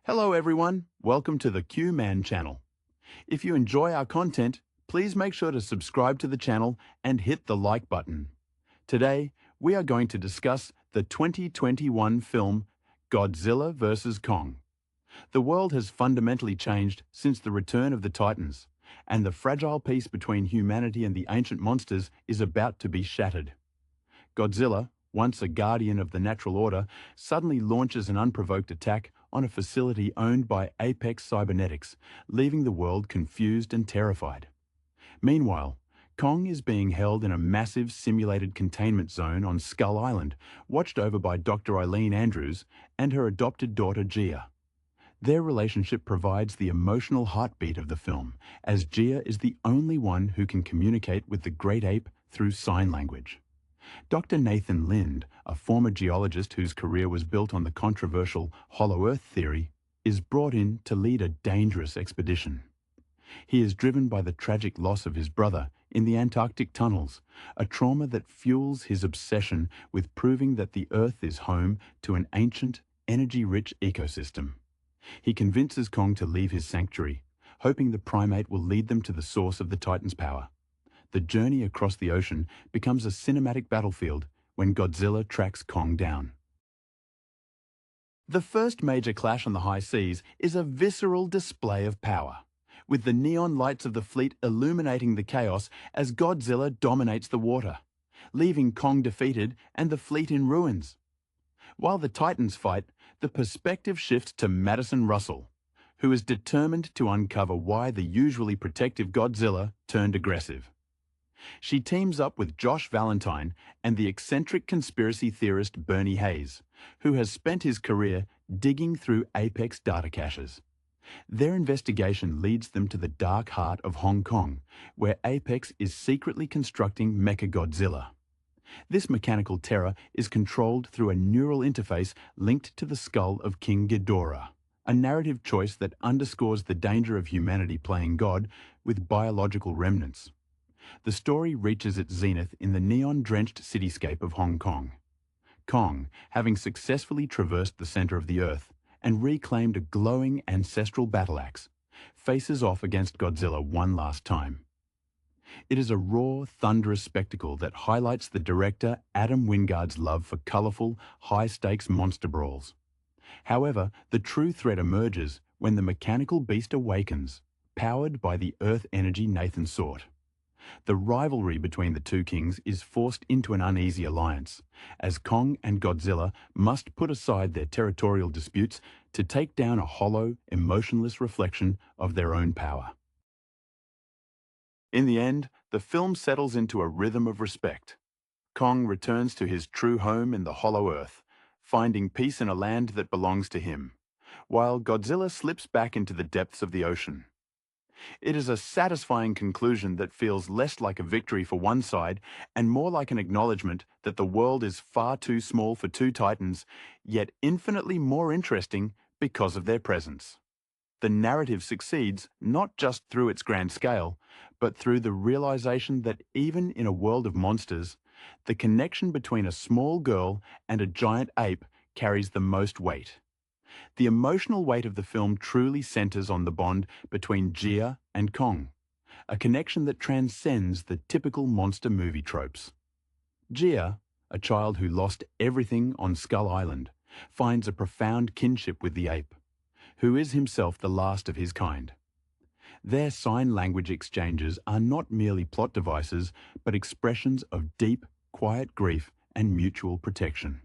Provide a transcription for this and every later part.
Hello everyone, welcome to the Q-Man channel. If you enjoy our content, please make sure to subscribe to the channel and hit the like button. Today, we are going to discuss the 2021 film Godzilla vs. Kong. The world has fundamentally changed since the return of the Titans, and the fragile peace between humanity and the ancient monsters is about to be shattered. Godzilla, once a guardian of the natural order, suddenly launches an unprovoked attack on a facility owned by Apex Cybernetics, leaving the world confused and terrified. Meanwhile, Kong is being held in a massive simulated containment zone on Skull Island, watched over by Dr. Eileen Andrews and her adopted daughter Gia. Their relationship provides the emotional heartbeat of the film, as Gia is the only one who can communicate with the great ape through sign language. Dr. Nathan Lind, a former geologist whose career was built on the controversial Hollow Earth theory, is brought in to lead a dangerous expedition. He is driven by the tragic loss of his brother in the Antarctic tunnels, a trauma that fuels his obsession with proving that the Earth is home to an ancient, energy-rich ecosystem. He convinces Kong to leave his sanctuary, hoping the primate will lead them to the source of the Titan's power. The journey across the ocean becomes a cinematic battlefield when Godzilla tracks Kong down. The first major clash on the high seas is a visceral display of power, with the neon lights of the fleet illuminating the chaos as Godzilla dominates the water, leaving Kong defeated and the fleet in ruins. While the Titans fight, the perspective shifts to Madison Russell, who is determined to uncover why the usually protective Godzilla turned aggressive. She teams up with Josh Valentine and the eccentric conspiracy theorist Bernie Hayes, who has spent his career digging through Apex data caches. Their investigation leads them to the dark heart of Hong Kong, where Apex is secretly constructing Mechagodzilla. This mechanical terror is controlled through a neural interface linked to the skull of King Ghidorah, a narrative choice that underscores the danger of humanity playing God with biological remnants. The story reaches its zenith in the neon-drenched cityscape of Hong Kong. Kong, having successfully traversed the center of the Earth and reclaimed a glowing ancestral battle axe, faces off against Godzilla one last time. It is a raw, thunderous spectacle that highlights the director Adam Wingard's love for colorful, high-stakes monster brawls. However, the true threat emerges when the mechanical beast awakens, powered by the Earth energy Nathan sought. The rivalry between the two kings is forced into an uneasy alliance, as Kong and Godzilla must put aside their territorial disputes to take down a hollow, emotionless reflection of their own power. In the end, the film settles into a rhythm of respect. Kong returns to his true home in the Hollow Earth, finding peace in a land that belongs to him, while Godzilla slips back into the depths of the ocean. It is a satisfying conclusion that feels less like a victory for one side and more like an acknowledgement that the world is far too small for two titans, yet infinitely more interesting because of their presence. The narrative succeeds not just through its grand scale, but through the realization that even in a world of monsters, the connection between a small girl and a giant ape carries the most weight. The emotional weight of the film truly centers on the bond between Gia and Kong, a connection that transcends the typical monster movie tropes. Gia, a child who lost everything on Skull Island, finds a profound kinship with the ape, who is himself the last of his kind. Their sign language exchanges are not merely plot devices, but expressions of deep, quiet grief and mutual protection.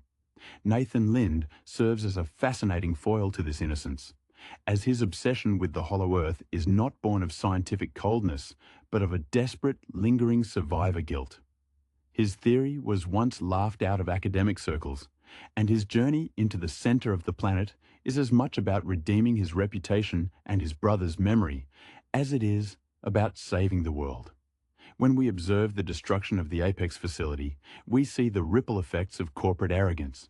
Nathan Lind serves as a fascinating foil to this innocence, as his obsession with the Hollow Earth is not born of scientific coldness, but of a desperate, lingering survivor guilt. His theory was once laughed out of academic circles, and his journey into the center of the planet is as much about redeeming his reputation and his brother's memory as it is about saving the world. When we observe the destruction of the Apex facility, we see the ripple effects of corporate arrogance.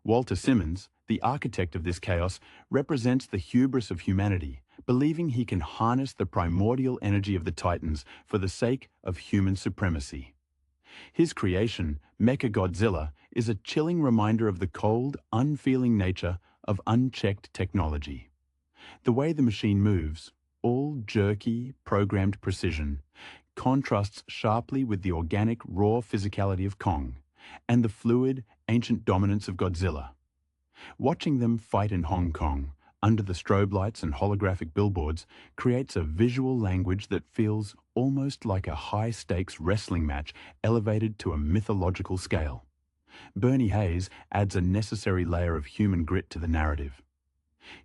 Walter Simmons, the architect of this chaos, represents the hubris of humanity, believing he can harness the primordial energy of the Titans for the sake of human supremacy. His creation, Mechagodzilla, is a chilling reminder of the cold, unfeeling nature of unchecked technology. The way the machine moves, all jerky, programmed precision, contrasts sharply with the organic, raw physicality of Kong and the fluid, ancient dominance of Godzilla. Watching them fight in Hong Kong, under the strobe lights and holographic billboards, creates a visual language that feels almost like a high-stakes wrestling match elevated to a mythological scale. Bernie Hayes adds a necessary layer of human grit to the narrative.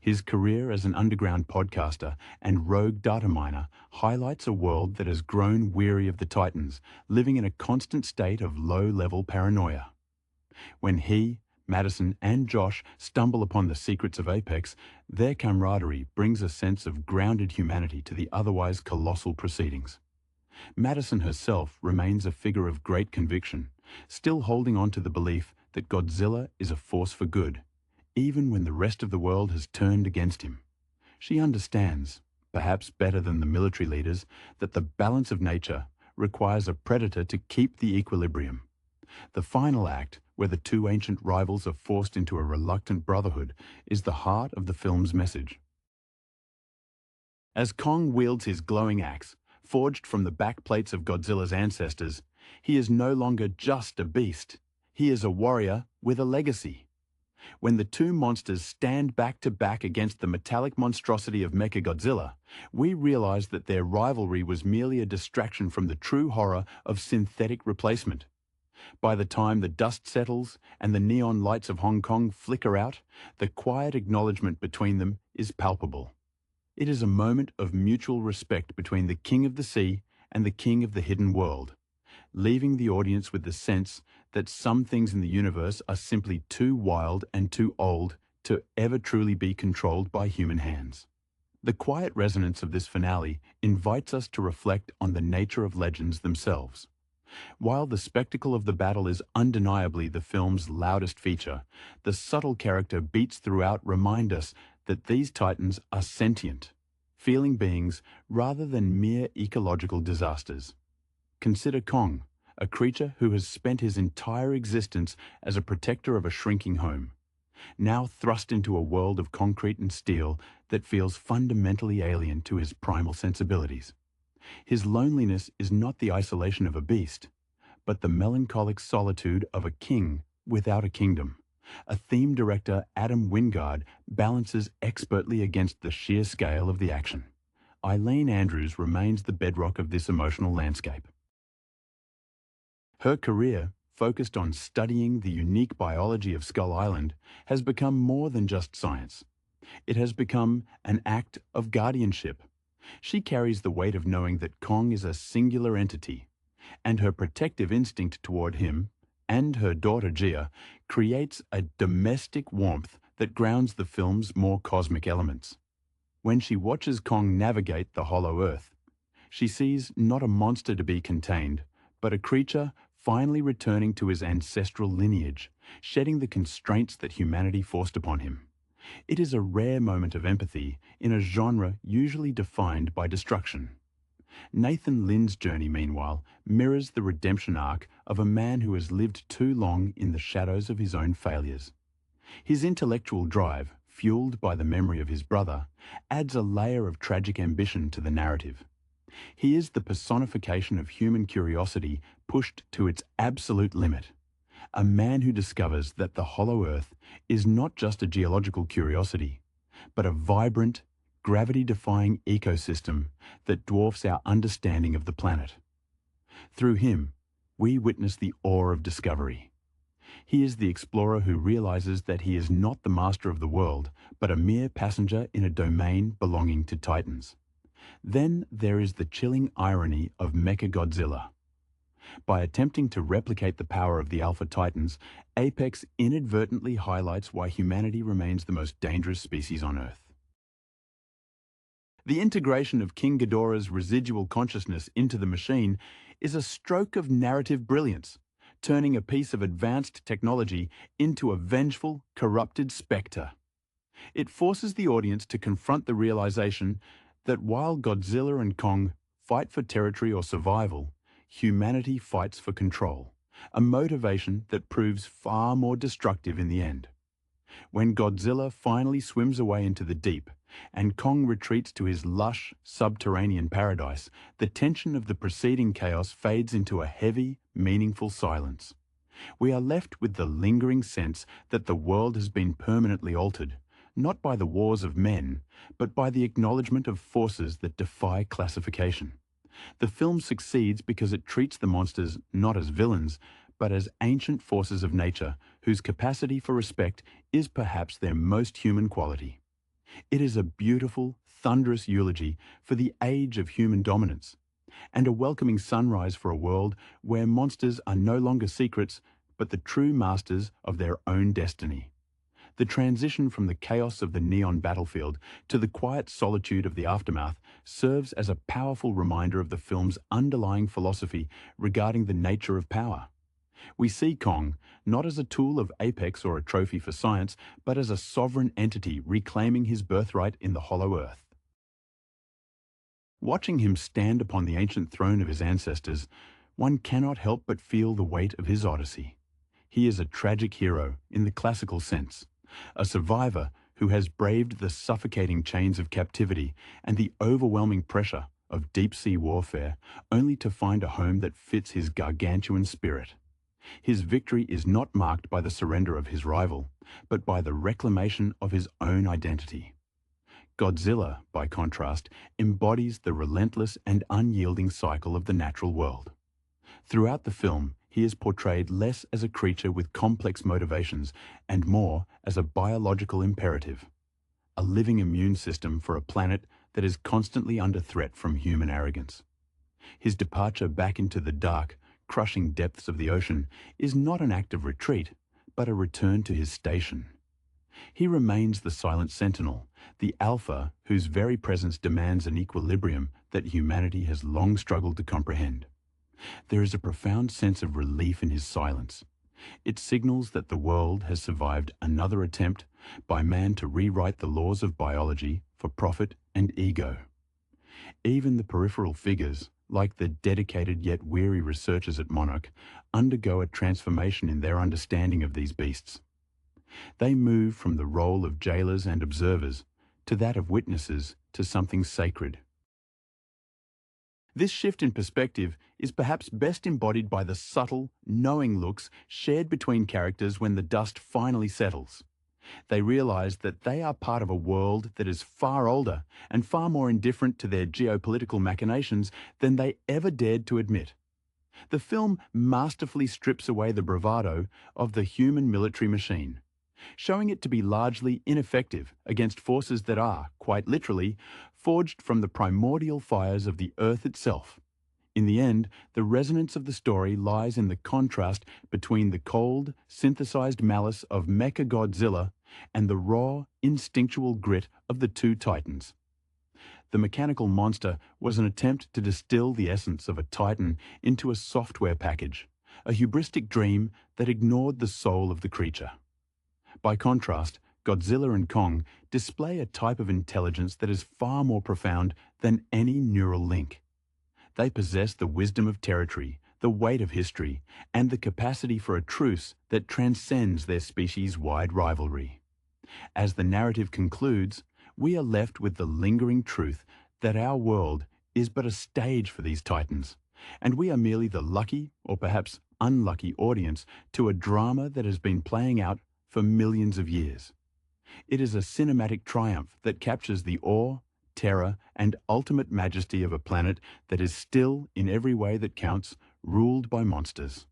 His career as an underground podcaster and rogue data miner highlights a world that has grown weary of the Titans, living in a constant state of low-level paranoia. When he, Madison, and Josh stumble upon the secrets of Apex, their camaraderie brings a sense of grounded humanity to the otherwise colossal proceedings. Madison herself remains a figure of great conviction, still holding on to the belief that Godzilla is a force for good, even when the rest of the world has turned against him. She understands, perhaps better than the military leaders, that the balance of nature requires a predator to keep the equilibrium. The final act, where the two ancient rivals are forced into a reluctant brotherhood, is the heart of the film's message. As Kong wields his glowing axe, forged from the backplates of Godzilla's ancestors, he is no longer just a beast. He is a warrior with a legacy. When the two monsters stand back to back against the metallic monstrosity of Mechagodzilla, we realize that their rivalry was merely a distraction from the true horror of synthetic replacement. By the time the dust settles and the neon lights of Hong Kong flicker out, the quiet acknowledgement between them is palpable. It is a moment of mutual respect between the King of the Sea and the King of the Hidden World, leaving the audience with the sense that some things in the universe are simply too wild and too old to ever truly be controlled by human hands. The quiet resonance of this finale invites us to reflect on the nature of legends themselves. While the spectacle of the battle is undeniably the film's loudest feature, the subtle character beats throughout remind us that these titans are sentient, feeling beings rather than mere ecological disasters. Consider Kong, a creature who has spent his entire existence as a protector of a shrinking home, now thrust into a world of concrete and steel that feels fundamentally alien to his primal sensibilities. His loneliness is not the isolation of a beast, but the melancholic solitude of a king without a kingdom. A theme director, Adam Wingard, balances expertly against the sheer scale of the action. Eileen Andrews remains the bedrock of this emotional landscape. Her career, focused on studying the unique biology of Skull Island, has become more than just science. It has become an act of guardianship. She carries the weight of knowing that Kong is a singular entity, and her protective instinct toward him and her daughter Gia creates a domestic warmth that grounds the film's more cosmic elements. When she watches Kong navigate the hollow earth, she sees not a monster to be contained, but a creature finally returning to his ancestral lineage, shedding the constraints that humanity forced upon him. It is a rare moment of empathy in a genre usually defined by destruction. Nathan Lynn's journey, meanwhile, mirrors the redemption arc of a man who has lived too long in the shadows of his own failures. His intellectual drive, fueled by the memory of his brother, adds a layer of tragic ambition to the narrative. He is the personification of human curiosity pushed to its absolute limit. A man who discovers that the hollow earth is not just a geological curiosity, but a vibrant, gravity-defying ecosystem that dwarfs our understanding of the planet. Through him, we witness the awe of discovery. He is the explorer who realizes that he is not the master of the world, but a mere passenger in a domain belonging to titans. Then there is the chilling irony of Mechagodzilla. By attempting to replicate the power of the Alpha Titans, Apex inadvertently highlights why humanity remains the most dangerous species on Earth. The integration of King Ghidorah's residual consciousness into the machine is a stroke of narrative brilliance, turning a piece of advanced technology into a vengeful, corrupted spectre. It forces the audience to confront the realization that while Godzilla and Kong fight for territory or survival, humanity fights for control, a motivation that proves far more destructive in the end. When Godzilla finally swims away into the deep, and Kong retreats to his lush, subterranean paradise, the tension of the preceding chaos fades into a heavy, meaningful silence. We are left with the lingering sense that the world has been permanently altered, not by the wars of men, but by the acknowledgement of forces that defy classification. The film succeeds because it treats the monsters not as villains, but as ancient forces of nature whose capacity for respect is perhaps their most human quality. It is a beautiful, thunderous eulogy for the age of human dominance, and a welcoming sunrise for a world where monsters are no longer secrets, but the true masters of their own destiny. The transition from the chaos of the neon battlefield to the quiet solitude of the aftermath serves as a powerful reminder of the film's underlying philosophy regarding the nature of power. We see Kong not as a tool of apex or a trophy for science, but as a sovereign entity reclaiming his birthright in the hollow earth. Watching him stand upon the ancient throne of his ancestors, one cannot help but feel the weight of his odyssey. He is a tragic hero in the classical sense, a survivor who has braved the suffocating chains of captivity and the overwhelming pressure of deep-sea warfare, only to find a home that fits his gargantuan spirit. His victory is not marked by the surrender of his rival, but by the reclamation of his own identity. Godzilla, by contrast, embodies the relentless and unyielding cycle of the natural world. Throughout the film, he is portrayed less as a creature with complex motivations and more as a biological imperative, a living immune system for a planet that is constantly under threat from human arrogance. His departure back into the dark, crushing depths of the ocean is not an act of retreat, but a return to his station. He remains the silent sentinel, the alpha whose very presence demands an equilibrium that humanity has long struggled to comprehend. There is a profound sense of relief in his silence. It signals that the world has survived another attempt by man to rewrite the laws of biology for profit and ego. Even the peripheral figures, like the dedicated yet weary researchers at Monarch, undergo a transformation in their understanding of these beasts. They move from the role of jailers and observers to that of witnesses to something sacred. This shift in perspective is perhaps best embodied by the subtle, knowing looks shared between characters when the dust finally settles. They realize that they are part of a world that is far older and far more indifferent to their geopolitical machinations than they ever dared to admit. The film masterfully strips away the bravado of the human military machine, showing it to be largely ineffective against forces that are, quite literally, forged from the primordial fires of the earth itself. In the end, the resonance of the story lies in the contrast between the cold, synthesized malice of Mecha Godzilla and the raw, instinctual grit of the two titans. The mechanical monster was an attempt to distill the essence of a titan into a software package, a hubristic dream that ignored the soul of the creature. By contrast, Godzilla and Kong display a type of intelligence that is far more profound than any neural link. They possess the wisdom of territory, the weight of history, and the capacity for a truce that transcends their species-wide rivalry. As the narrative concludes, we are left with the lingering truth that our world is but a stage for these titans, and we are merely the lucky, or perhaps unlucky, audience to a drama that has been playing out for millions of years. It is a cinematic triumph that captures the awe, terror, and ultimate majesty of a planet that is still, in every way that counts, ruled by monsters.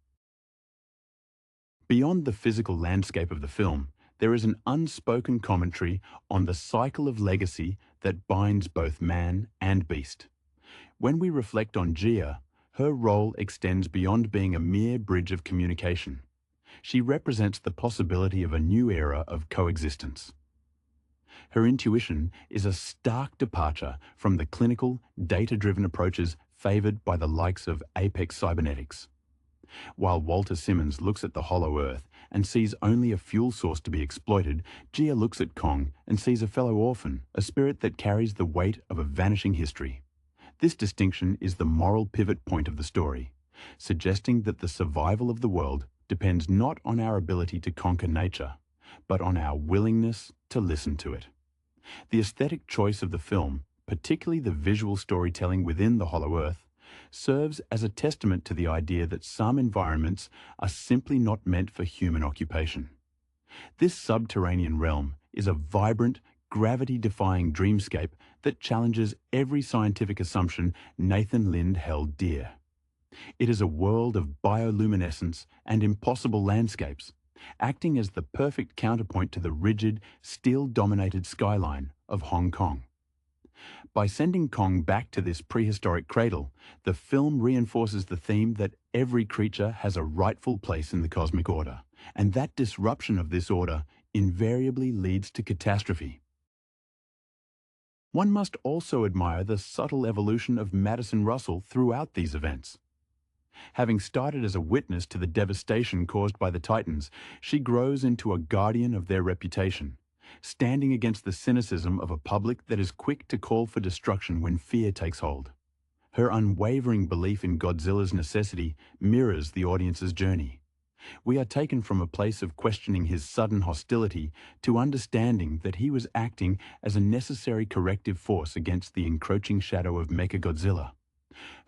Beyond the physical landscape of the film, there is an unspoken commentary on the cycle of legacy that binds both man and beast. When we reflect on Gia, her role extends beyond being a mere bridge of communication. She represents the possibility of a new era of coexistence. Her intuition is a stark departure from the clinical, data-driven approaches favored by the likes of Apex Cybernetics. While Walter Simmons looks at the hollow earth and sees only a fuel source to be exploited, Gia looks at Kong and sees a fellow orphan, a spirit that carries the weight of a vanishing history. This distinction is the moral pivot point of the story, suggesting that the survival of the world depends not on our ability to conquer nature, but on our willingness to listen to it. The aesthetic choice of the film, particularly the visual storytelling within the Hollow Earth, serves as a testament to the idea that some environments are simply not meant for human occupation. This subterranean realm is a vibrant, gravity-defying dreamscape that challenges every scientific assumption Nathan Lind held dear. It is a world of bioluminescence and impossible landscapes, acting as the perfect counterpoint to the rigid, steel-dominated skyline of Hong Kong. By sending Kong back to this prehistoric cradle, the film reinforces the theme that every creature has a rightful place in the cosmic order, and that disruption of this order invariably leads to catastrophe. One must also admire the subtle evolution of Madison Russell throughout these events. Having started as a witness to the devastation caused by the Titans, she grows into a guardian of their reputation, standing against the cynicism of a public that is quick to call for destruction when fear takes hold. Her unwavering belief in Godzilla's necessity mirrors the audience's journey. We are taken from a place of questioning his sudden hostility to understanding that he was acting as a necessary corrective force against the encroaching shadow of Mechagodzilla.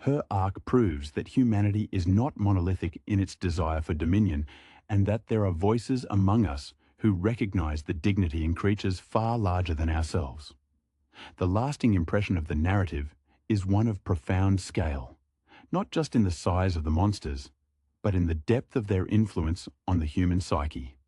Her arc proves that humanity is not monolithic in its desire for dominion, and that there are voices among us who recognize the dignity in creatures far larger than ourselves. The lasting impression of the narrative is one of profound scale, not just in the size of the monsters, but in the depth of their influence on the human psyche.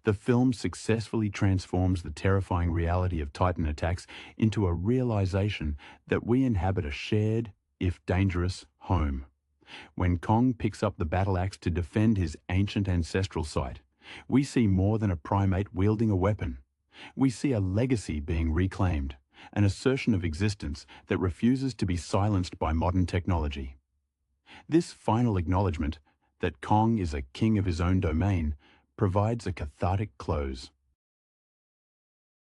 The film successfully transforms the terrifying reality of Titan attacks into a realization that we inhabit a shared, if dangerous, home. When Kong picks up the battle axe to defend his ancient ancestral site, we see more than a primate wielding a weapon. We see a legacy being reclaimed, an assertion of existence that refuses to be silenced by modern technology. This final acknowledgement that Kong is a king of his own domain provides a cathartic close.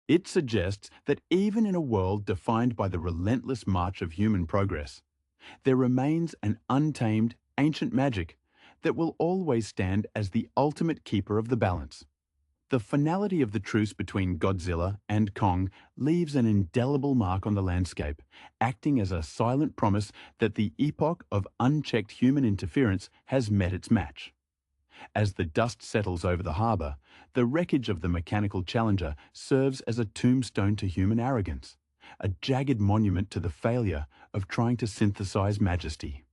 It suggests that even in a world defined by the relentless march of human progress, there remains an untamed, ancient magic that will always stand as the ultimate keeper of the balance. The finality of the truce between Godzilla and Kong leaves an indelible mark on the landscape, acting as a silent promise that the epoch of unchecked human interference has met its match. As the dust settles over the harbour, the wreckage of the mechanical Challenger serves as a tombstone to human arrogance, a jagged monument to the failure of trying to synthesize majesty.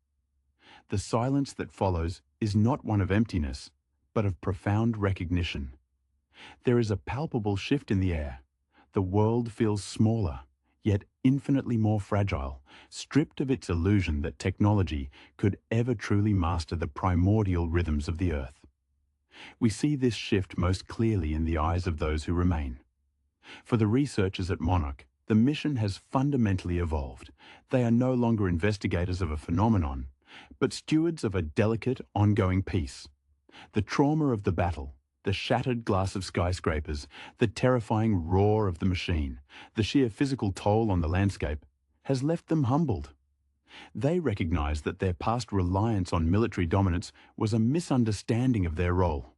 The silence that follows is not one of emptiness, but of profound recognition. There is a palpable shift in the air. The world feels smaller, yet infinitely more fragile, stripped of its illusion that technology could ever truly master the primordial rhythms of the Earth. We see this shift most clearly in the eyes of those who remain. For the researchers at Monarch, the mission has fundamentally evolved. They are no longer investigators of a phenomenon, but stewards of a delicate, ongoing peace. The trauma of the battle, the shattered glass of skyscrapers, the terrifying roar of the machine, the sheer physical toll on the landscape, has left them humbled. They recognize that their past reliance on military dominance was a misunderstanding of their role.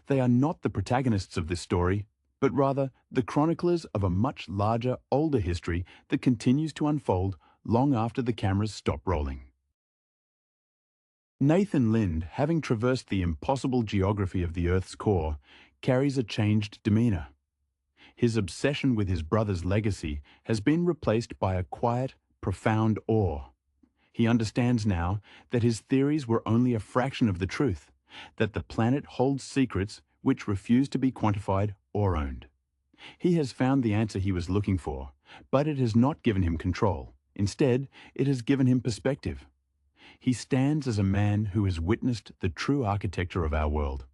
They are not the protagonists of this story, but rather the chroniclers of a much larger, older history that continues to unfold long after the cameras stop rolling. Nathan Lind, having traversed the impossible geography of the Earth's core, carries a changed demeanor. His obsession with his brother's legacy has been replaced by a quiet, profound awe. He understands now that his theories were only a fraction of the truth, that the planet holds secrets which refuse to be quantified or owned. He has found the answer he was looking for, but it has not given him control. Instead, it has given him perspective. He stands as a man who has witnessed the true architecture of our world,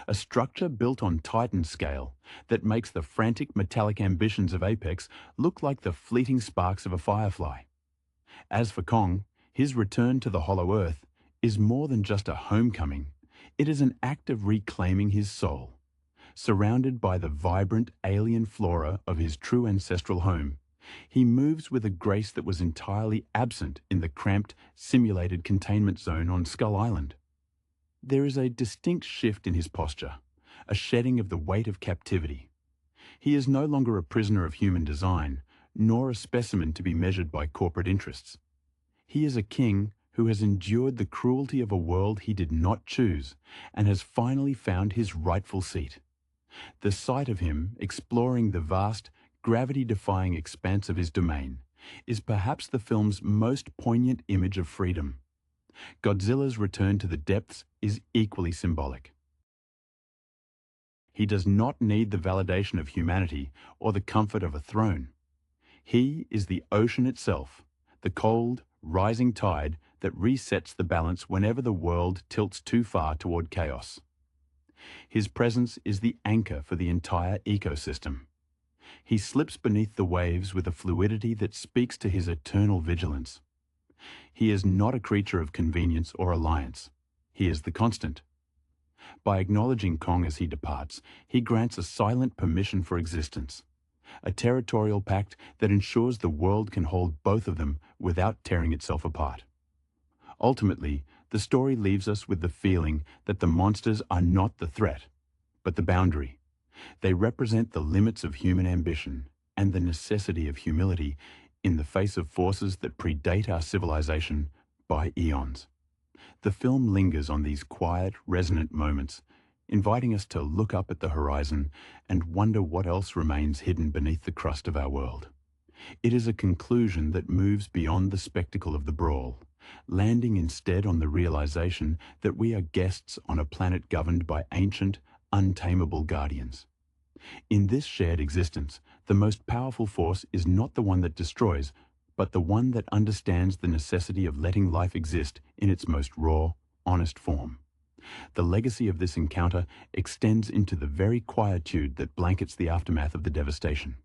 a structure built on Titan scale that makes the frantic metallic ambitions of Apex look like the fleeting sparks of a firefly. As for Kong, his return to the Hollow Earth is more than just a homecoming. It is an act of reclaiming his soul. Surrounded by the vibrant alien flora of his true ancestral home, he moves with a grace that was entirely absent in the cramped, simulated containment zone on Skull Island. There is a distinct shift in his posture, a shedding of the weight of captivity. He is no longer a prisoner of human design, nor a specimen to be measured by corporate interests. He is a king who has endured the cruelty of a world he did not choose and has finally found his rightful seat. The sight of him exploring the vast, gravity-defying expanse of his domain is perhaps the film's most poignant image of freedom. Godzilla's return to the depths is equally symbolic. He does not need the validation of humanity or the comfort of a throne. He is the ocean itself, the cold, rising tide that resets the balance whenever the world tilts too far toward chaos. His presence is the anchor for the entire ecosystem. He slips beneath the waves with a fluidity that speaks to his eternal vigilance. He is not a creature of convenience or alliance. He is the constant. By acknowledging Kong as he departs, he grants a silent permission for existence, a territorial pact that ensures the world can hold both of them without tearing itself apart. Ultimately, the story leaves us with the feeling that the monsters are not the threat, but the boundary. They represent the limits of human ambition and the necessity of humility in the face of forces that predate our civilization by eons. The film lingers on these quiet, resonant moments, inviting us to look up at the horizon and wonder what else remains hidden beneath the crust of our world. It is a conclusion that moves beyond the spectacle of the brawl, landing instead on the realization that we are guests on a planet governed by ancient, untamable guardians. In this shared existence, the most powerful force is not the one that destroys, but the one that understands the necessity of letting life exist in its most raw, honest form. The legacy of this encounter extends into the very quietude that blankets the aftermath of the devastation.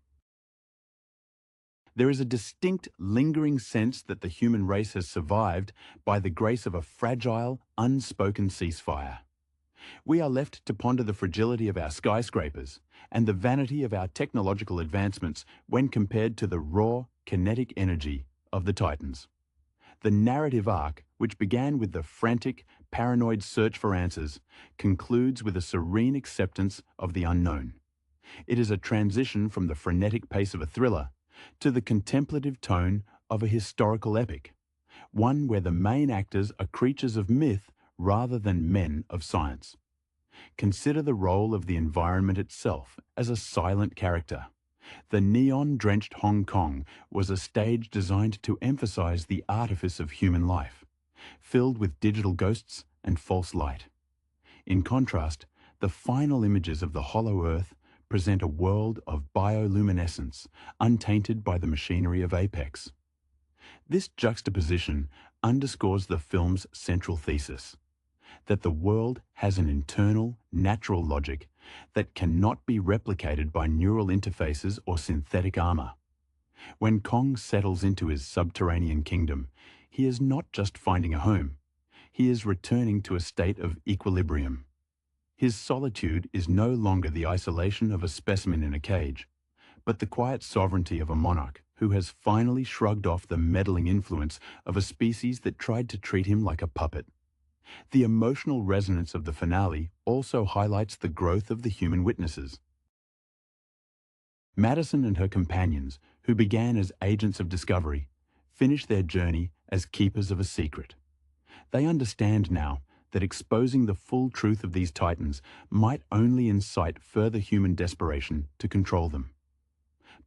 There is a distinct, lingering sense that the human race has survived by the grace of a fragile, unspoken ceasefire. We are left to ponder the fragility of our skyscrapers and the vanity of our technological advancements when compared to the raw, kinetic energy of the Titans. The narrative arc, which began with the frantic, paranoid search for answers, concludes with a serene acceptance of the unknown. It is a transition from the frenetic pace of a thriller to the contemplative tone of a historical epic, one where the main actors are creatures of myth rather than men of science. Consider the role of the environment itself as a silent character. The neon-drenched Hong Kong was a stage designed to emphasize the artifice of human life, filled with digital ghosts and false light. In contrast, the final images of the hollow Earth present a world of bioluminescence, untainted by the machinery of Apex. This juxtaposition underscores the film's central thesis, that the world has an internal, natural logic that cannot be replicated by neural interfaces or synthetic armor. When Kong settles into his subterranean kingdom, he is not just finding a home, he is returning to a state of equilibrium. His solitude is no longer the isolation of a specimen in a cage, but the quiet sovereignty of a monarch who has finally shrugged off the meddling influence of a species that tried to treat him like a puppet. The emotional resonance of the finale also highlights the growth of the human witnesses. Madison and her companions, who began as agents of discovery, finish their journey as keepers of a secret. They understand now that exposing the full truth of these titans might only incite further human desperation to control them.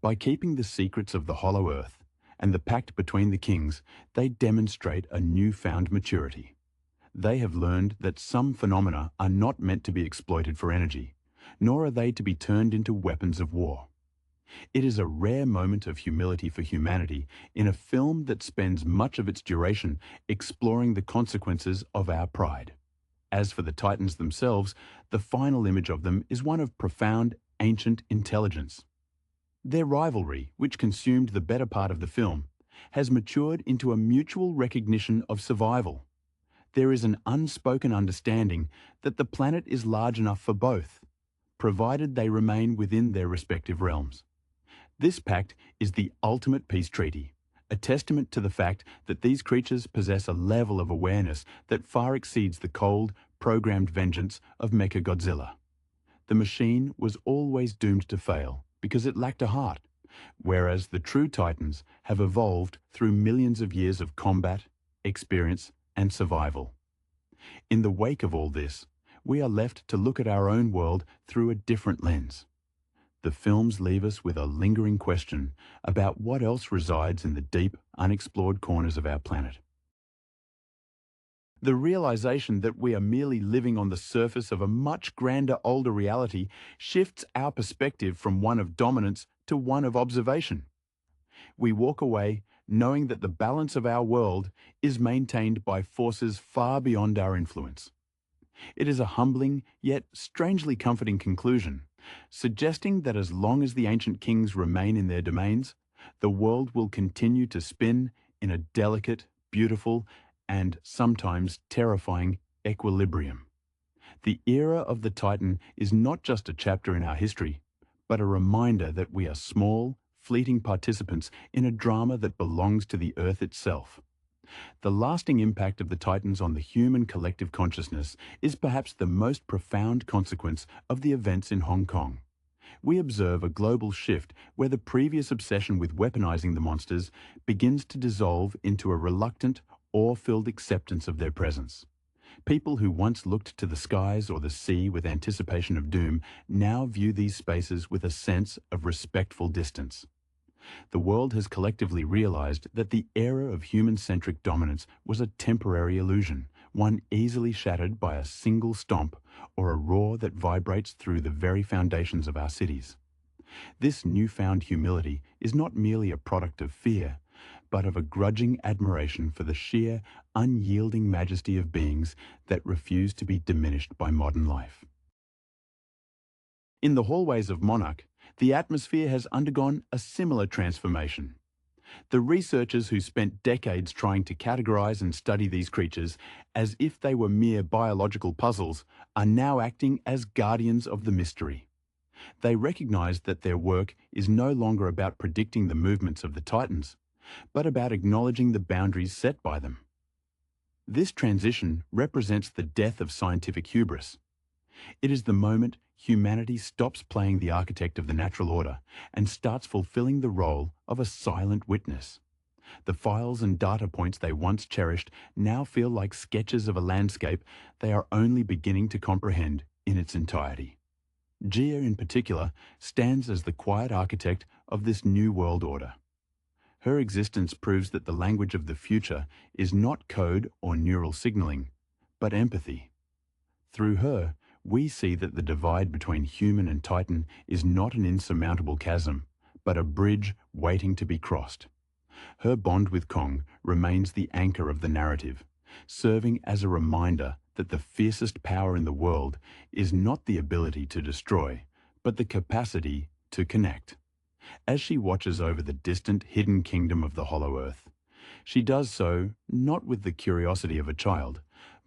By keeping the secrets of the hollow Earth and the pact between the kings, they demonstrate a newfound maturity. They have learned that some phenomena are not meant to be exploited for energy, nor are they to be turned into weapons of war. It is a rare moment of humility for humanity in a film that spends much of its duration exploring the consequences of our pride. As for the Titans themselves, the final image of them is one of profound, ancient intelligence. Their rivalry, which consumed the better part of the film, has matured into a mutual recognition of survival. There is an unspoken understanding that the planet is large enough for both, provided they remain within their respective realms. This pact is the ultimate peace treaty, a testament to the fact that these creatures possess a level of awareness that far exceeds the cold, programmed vengeance of Mechagodzilla. The machine was always doomed to fail because it lacked a heart, whereas the true titans have evolved through millions of years of combat, experience, and survival. In the wake of all this, we are left to look at our own world through a different lens. The films leave us with a lingering question about what else resides in the deep, unexplored corners of our planet. The realization that we are merely living on the surface of a much grander, older reality shifts our perspective from one of dominance to one of observation. We walk away knowing that the balance of our world is maintained by forces far beyond our influence. It is a humbling yet strangely comforting conclusion, suggesting that as long as the ancient kings remain in their domains, the world will continue to spin in a delicate, beautiful, and sometimes terrifying equilibrium. The era of the Titan is not just a chapter in our history, but a reminder that we are small, fleeting participants in a drama that belongs to the Earth itself. The lasting impact of the Titans on the human collective consciousness is perhaps the most profound consequence of the events in Hong Kong. We observe a global shift where the previous obsession with weaponizing the monsters begins to dissolve into a reluctant, awe-filled acceptance of their presence. People who once looked to the skies or the sea with anticipation of doom now view these spaces with a sense of respectful distance. The world has collectively realized that the era of human-centric dominance was a temporary illusion, one easily shattered by a single stomp or a roar that vibrates through the very foundations of our cities. This newfound humility is not merely a product of fear, but of a grudging admiration for the sheer, unyielding majesty of beings that refuse to be diminished by modern life. In the hallways of Monarch, the atmosphere has undergone a similar transformation. The researchers who spent decades trying to categorize and study these creatures as if they were mere biological puzzles are now acting as guardians of the mystery. They recognize that their work is no longer about predicting the movements of the Titans, but about acknowledging the boundaries set by them. This transition represents the death of scientific hubris. It is the moment humanity stops playing the architect of the natural order and starts fulfilling the role of a silent witness. The files and data points they once cherished now feel like sketches of a landscape they are only beginning to comprehend in its entirety. Gia, in particular, stands as the quiet architect of this new world order. Her existence proves that the language of the future is not code or neural signaling, but empathy. Through her, we see that the divide between human and Titan is not an insurmountable chasm, but a bridge waiting to be crossed. Her bond with Kong remains the anchor of the narrative, serving as a reminder that the fiercest power in the world is not the ability to destroy, but the capacity to connect. As she watches over the distant, hidden kingdom of the Hollow Earth, she does so not with the curiosity of a child,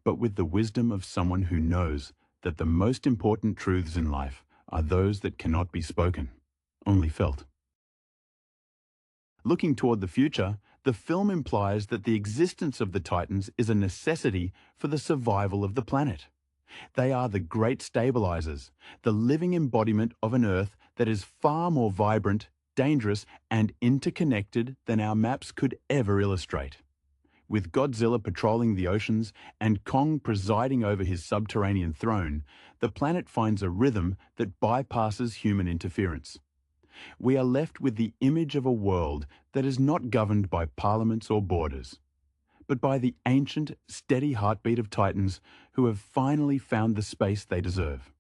but with the wisdom of someone who knows that the most important truths in life are those that cannot be spoken, only felt. Looking toward the future, the film implies that the existence of the Titans is a necessity for the survival of the planet. They are the great stabilizers, the living embodiment of an Earth that is far more vibrant, dangerous, and interconnected than our maps could ever illustrate. With Godzilla patrolling the oceans and Kong presiding over his subterranean throne, the planet finds a rhythm that bypasses human interference. We are left with the image of a world that is not governed by parliaments or borders, but by the ancient, steady heartbeat of Titans who have finally found the space they deserve.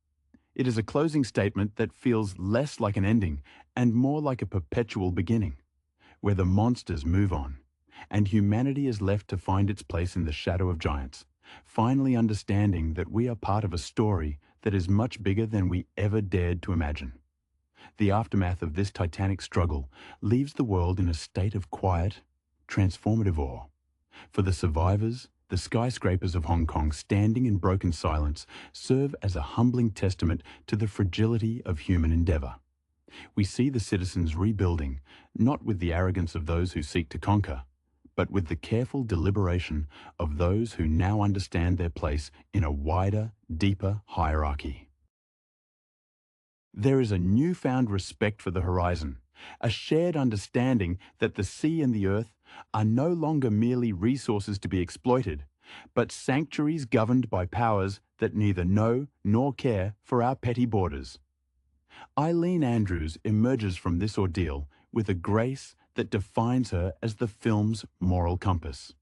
It is a closing statement that feels less like an ending and more like a perpetual beginning, where the monsters move on, and humanity is left to find its place in the shadow of giants, finally understanding that we are part of a story that is much bigger than we ever dared to imagine. The aftermath of this titanic struggle leaves the world in a state of quiet, transformative awe. For the survivors, the skyscrapers of Hong Kong standing in broken silence serve as a humbling testament to the fragility of human endeavor. We see the citizens rebuilding, not with the arrogance of those who seek to conquer, but with the careful deliberation of those who now understand their place in a wider, deeper hierarchy. There is a newfound respect for the horizon, a shared understanding that the sea and the earth are no longer merely resources to be exploited, but sanctuaries governed by powers that neither know nor care for our petty borders. Eileen Andrews emerges from this ordeal with a grace that defines her as the film's moral compass.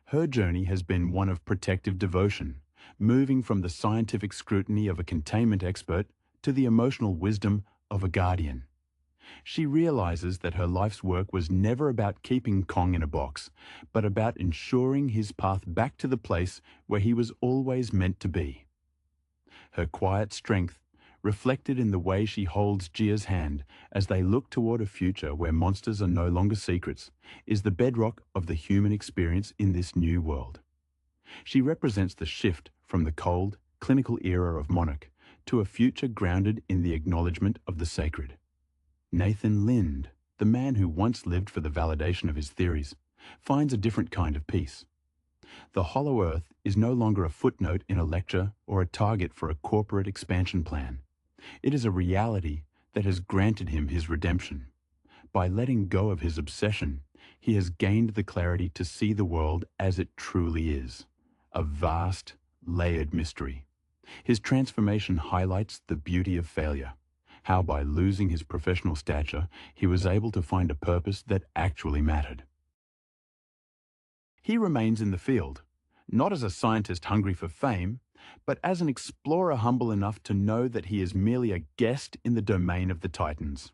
Her journey has been one of protective devotion, moving from the scientific scrutiny of a containment expert to the emotional wisdom of a guardian. She realizes that her life's work was never about keeping Kong in a box, but about ensuring his path back to the place where he was always meant to be. Her quiet strength, reflected in the way she holds Gia's hand as they look toward a future where monsters are no longer secrets, is the bedrock of the human experience in this new world. She represents the shift from the cold, clinical era of Monarch to a future grounded in the acknowledgement of the sacred. Nathan Lind, the man who once lived for the validation of his theories, finds a different kind of peace. The hollow earth is no longer a footnote in a lecture or a target for a corporate expansion plan. It is a reality that has granted him his redemption. By letting go of his obsession, he has gained the clarity to see the world as it truly is, a vast, layered mystery. His transformation highlights the beauty of failure, how by losing his professional stature, he was able to find a purpose that actually mattered. He remains in the field, not as a scientist hungry for fame, but as an explorer humble enough to know that he is merely a guest in the domain of the Titans.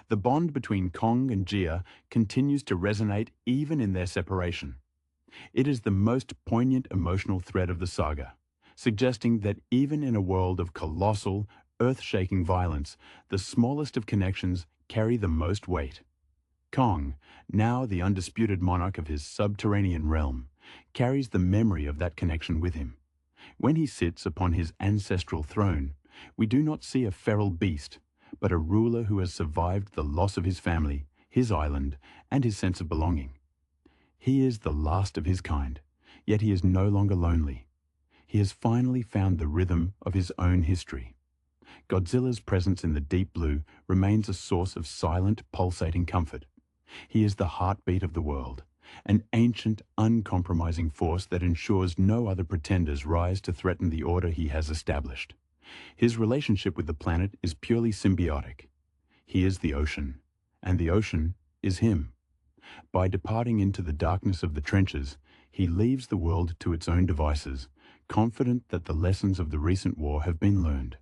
The bond between Kong and Gia continues to resonate even in their separation. It is the most poignant emotional thread of the saga, suggesting that even in a world of colossal, earth-shaking violence, the smallest of connections carry the most weight. Kong, now the undisputed monarch of his subterranean realm, carries the memory of that connection with him. When he sits upon his ancestral throne, we do not see a feral beast, but a ruler who has survived the loss of his family, his island, and his sense of belonging. He is the last of his kind, yet he is no longer lonely. He has finally found the rhythm of his own history. Godzilla's presence in the deep blue remains a source of silent, pulsating comfort. He is the heartbeat of the world, an ancient, uncompromising force that ensures no other pretenders rise to threaten the order he has established. His relationship with the planet is purely symbiotic. He is the ocean, and the ocean is him. By departing into the darkness of the trenches, he leaves the world to its own devices, confident that the lessons of the recent war have been learned.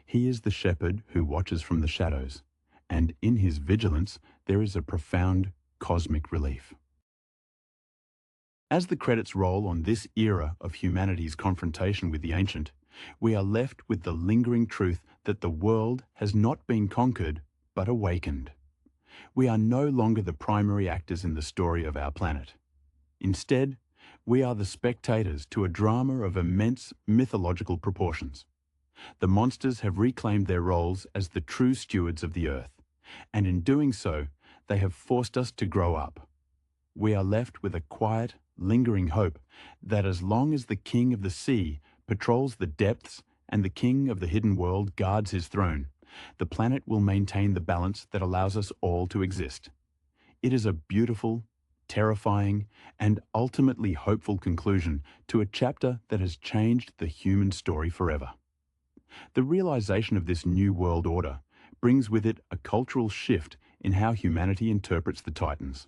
He is the shepherd who watches from the shadows, and in his vigilance there is a profound cosmic relief. As the credits roll on this era of humanity's confrontation with the ancient, we are left with the lingering truth that the world has not been conquered, but awakened. We are no longer the primary actors in the story of our planet. Instead, we are the spectators to a drama of immense mythological proportions. The monsters have reclaimed their roles as the true stewards of the earth, and in doing so, they have forced us to grow up. We are left with a quiet, lingering hope that as long as the King of the Sea patrols the depths and the King of the hidden world guards his throne, the planet will maintain the balance that allows us all to exist. It is a beautiful, terrifying, and ultimately hopeful conclusion to a chapter that has changed the human story forever. The realization of this new world order brings with it a cultural shift in how humanity interprets the Titans.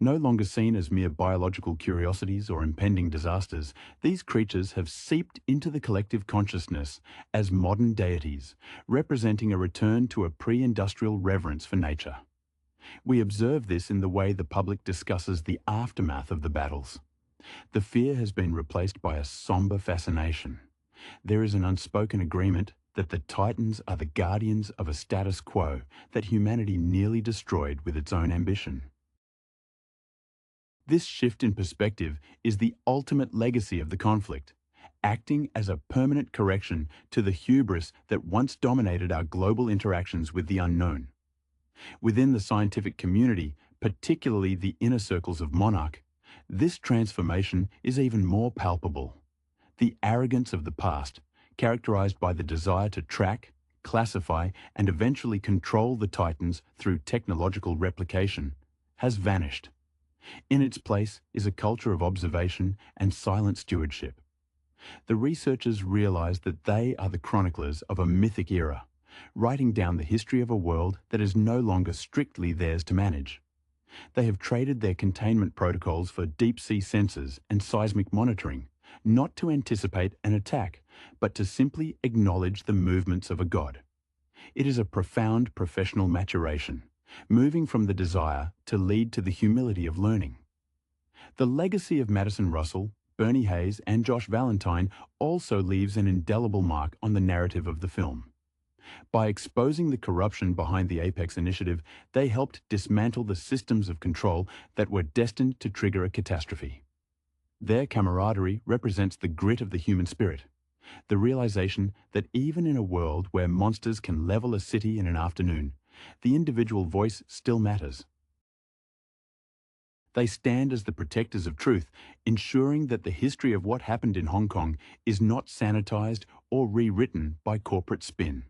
No longer seen as mere biological curiosities or impending disasters, these creatures have seeped into the collective consciousness as modern deities, representing a return to a pre-industrial reverence for nature. We observe this in the way the public discusses the aftermath of the battles. The fear has been replaced by a somber fascination. There is an unspoken agreement that the Titans are the guardians of a status quo that humanity nearly destroyed with its own ambition. This shift in perspective is the ultimate legacy of the conflict, acting as a permanent correction to the hubris that once dominated our global interactions with the unknown. Within the scientific community, particularly the inner circles of Monarch, this transformation is even more palpable. The arrogance of the past, characterized by the desire to track, classify, and eventually control the Titans through technological replication, has vanished. In its place is a culture of observation and silent stewardship. The researchers realize that they are the chroniclers of a mythic era, writing down the history of a world that is no longer strictly theirs to manage. They have traded their containment protocols for deep-sea sensors and seismic monitoring, not to anticipate an attack, but to simply acknowledge the movements of a god. It is a profound professional maturation, moving from the desire to lead to the humility of learning. The legacy of Madison Russell, Bernie Hayes, and Josh Valentine also leaves an indelible mark on the narrative of the film. By exposing the corruption behind the Apex initiative, they helped dismantle the systems of control that were destined to trigger a catastrophe. Their camaraderie represents the grit of the human spirit, the realization that even in a world where monsters can level a city in an afternoon, the individual voice still matters. They stand as the protectors of truth, ensuring that the history of what happened in Hong Kong is not sanitized or rewritten by corporate spin.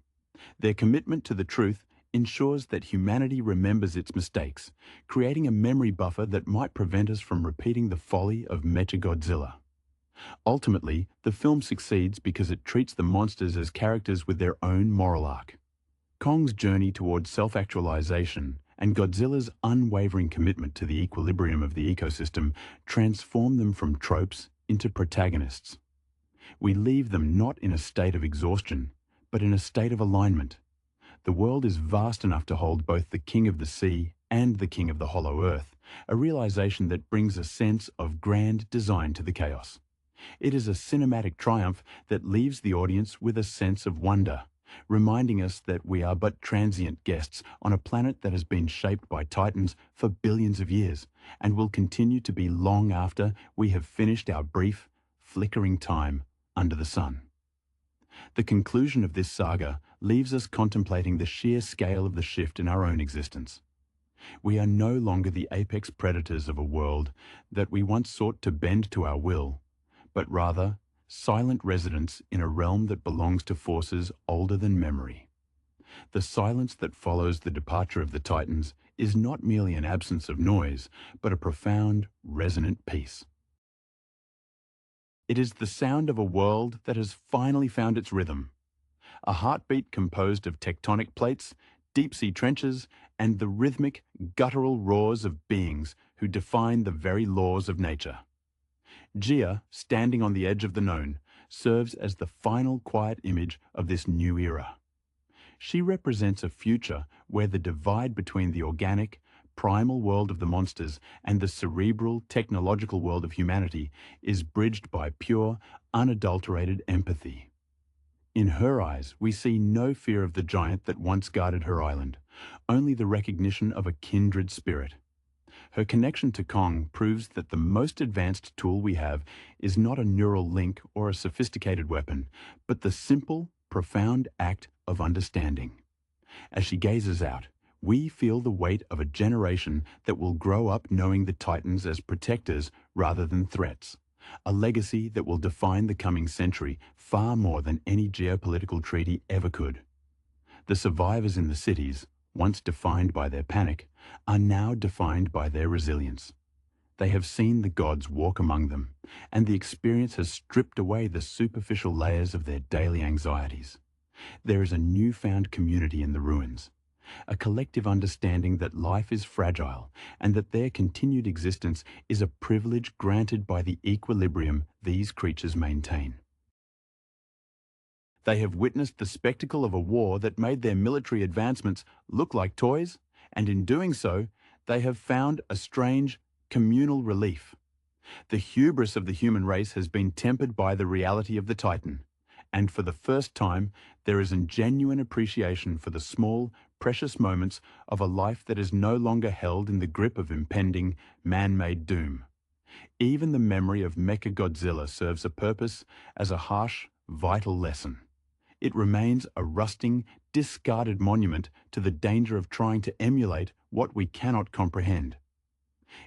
Their commitment to the truth ensures that humanity remembers its mistakes, creating a memory buffer that might prevent us from repeating the folly of Godzilla. Ultimately, the film succeeds because it treats the monsters as characters with their own moral arc. Kong's journey towards self-actualization and Godzilla's unwavering commitment to the equilibrium of the ecosystem transform them from tropes into protagonists. We leave them not in a state of exhaustion, but in a state of alignment. The world is vast enough to hold both the King of the Sea and the King of the Hollow Earth, a realization that brings a sense of grand design to the chaos. It is a cinematic triumph that leaves the audience with a sense of wonder, reminding us that we are but transient guests on a planet that has been shaped by titans for billions of years and will continue to be long after we have finished our brief, flickering time under the sun. The conclusion of this saga leaves us contemplating the sheer scale of the shift in our own existence. We are no longer the apex predators of a world that we once sought to bend to our will, but rather silent residents in a realm that belongs to forces older than memory. The silence that follows the departure of the Titans is not merely an absence of noise, but a profound, resonant peace. It is the sound of a world that has finally found its rhythm, a heartbeat composed of tectonic plates, deep-sea trenches, and the rhythmic, guttural roars of beings who define the very laws of nature. Gia, standing on the edge of the known, serves as the final quiet image of this new era. She represents a future where the divide between the organic, primal world of the monsters and the cerebral, technological world of humanity is bridged by pure, unadulterated empathy. In her eyes, we see no fear of the giant that once guarded her island, only the recognition of a kindred spirit. Her connection to Kong proves that the most advanced tool we have is not a neural link or a sophisticated weapon, but the simple, profound act of understanding. As she gazes out, we feel the weight of a generation that will grow up knowing the Titans as protectors rather than threats, a legacy that will define the coming century far more than any geopolitical treaty ever could. The survivors in the cities, once defined by their panic, are now defined by their resilience. They have seen the gods walk among them, and the experience has stripped away the superficial layers of their daily anxieties. There is a newfound community in the ruins, a collective understanding that life is fragile and that their continued existence is a privilege granted by the equilibrium these creatures maintain. They have witnessed the spectacle of a war that made their military advancements look like toys, and in doing so, they have found a strange, communal relief. The hubris of the human race has been tempered by the reality of the Titan, and for the first time, there is a genuine appreciation for the small, precious moments of a life that is no longer held in the grip of impending, man-made doom. Even the memory of Godzilla serves a purpose as a harsh, vital lesson. It remains a rusting, discarded monument to the danger of trying to emulate what we cannot comprehend.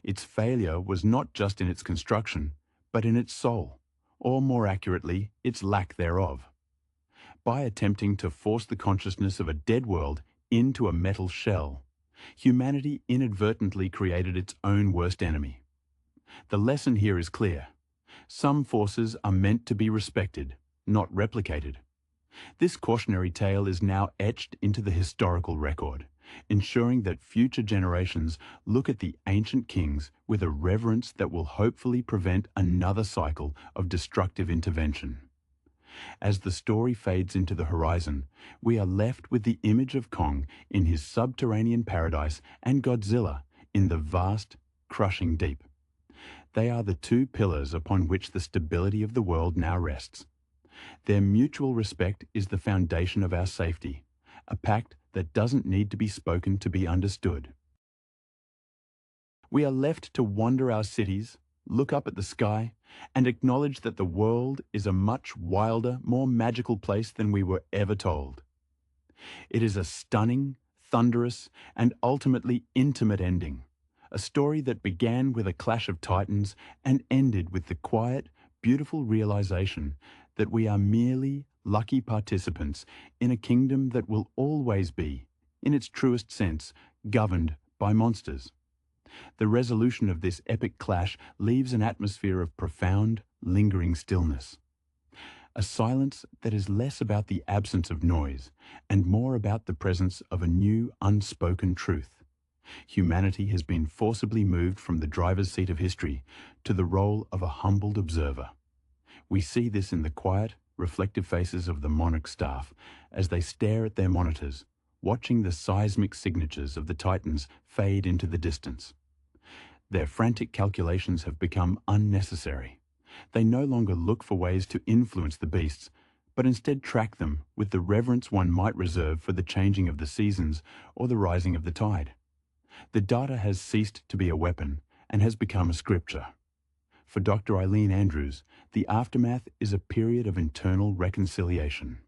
Its failure was not just in its construction, but in its soul, or more accurately, its lack thereof. By attempting to force the consciousness of a dead world into a metal shell, humanity inadvertently created its own worst enemy. The lesson here is clear. Some forces are meant to be respected, not replicated. This cautionary tale is now etched into the historical record, ensuring that future generations look at the ancient kings with a reverence that will hopefully prevent another cycle of destructive intervention. As the story fades into the horizon, we are left with the image of Kong in his subterranean paradise and Godzilla in the vast, crushing deep. They are the two pillars upon which the stability of the world now rests. Their mutual respect is the foundation of our safety, a pact that doesn't need to be spoken to be understood. We are left to wander our cities, look up at the sky, and acknowledge that the world is a much wilder, more magical place than we were ever told. It is a stunning, thunderous, and ultimately intimate ending, a story that began with a clash of titans and ended with the quiet, beautiful realization that we are merely lucky participants in a kingdom that will always be, in its truest sense, governed by monsters. The resolution of this epic clash leaves an atmosphere of profound, lingering stillness. A silence that is less about the absence of noise and more about the presence of a new, unspoken truth. Humanity has been forcibly moved from the driver's seat of history to the role of a humbled observer. We see this in the quiet, reflective faces of the monarch staff as they stare at their monitors, watching the seismic signatures of the Titans fade into the distance. Their frantic calculations have become unnecessary. They no longer look for ways to influence the beasts, but instead track them with the reverence one might reserve for the changing of the seasons or the rising of the tide. The data has ceased to be a weapon and has become a scripture. For Dr. Eileen Andrews, the aftermath is a period of internal reconciliation.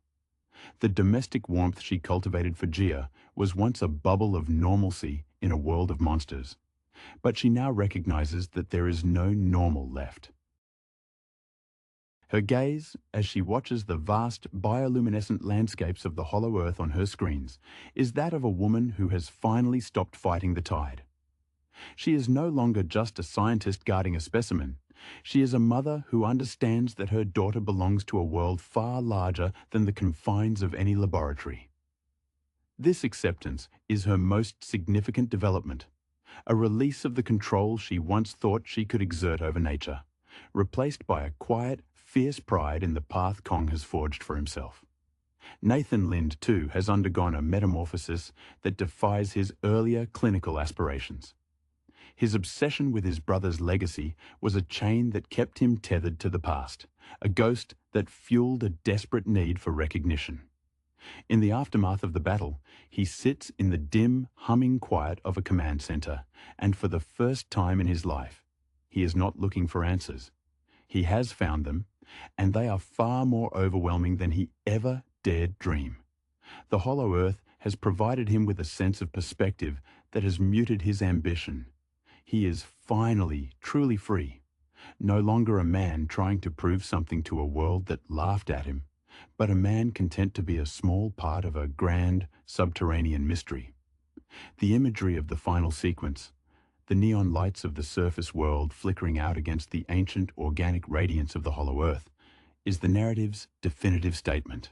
The domestic warmth she cultivated for Gia was once a bubble of normalcy in a world of monsters, but she now recognizes that there is no normal left. Her gaze, as she watches the vast bioluminescent landscapes of the hollow earth on her screens, is that of a woman who has finally stopped fighting the tide. She is no longer just a scientist guarding a specimen. She is a mother who understands that her daughter belongs to a world far larger than the confines of any laboratory. This acceptance is her most significant development, a release of the control she once thought she could exert over nature, replaced by a quiet, fierce pride in the path Kong has forged for himself. Nathan Lind, too, has undergone a metamorphosis that defies his earlier clinical aspirations. His obsession with his brother's legacy was a chain that kept him tethered to the past, a ghost that fueled a desperate need for recognition. In the aftermath of the battle, he sits in the dim, humming quiet of a command center, and for the first time in his life, he is not looking for answers. He has found them, and they are far more overwhelming than he ever dared dream. The hollow earth has provided him with a sense of perspective that has muted his ambition. He is finally truly free, no longer a man trying to prove something to a world that laughed at him, but a man content to be a small part of a grand, subterranean mystery. The imagery of the final sequence, the neon lights of the surface world flickering out against the ancient organic radiance of the hollow earth, is the narrative's definitive statement.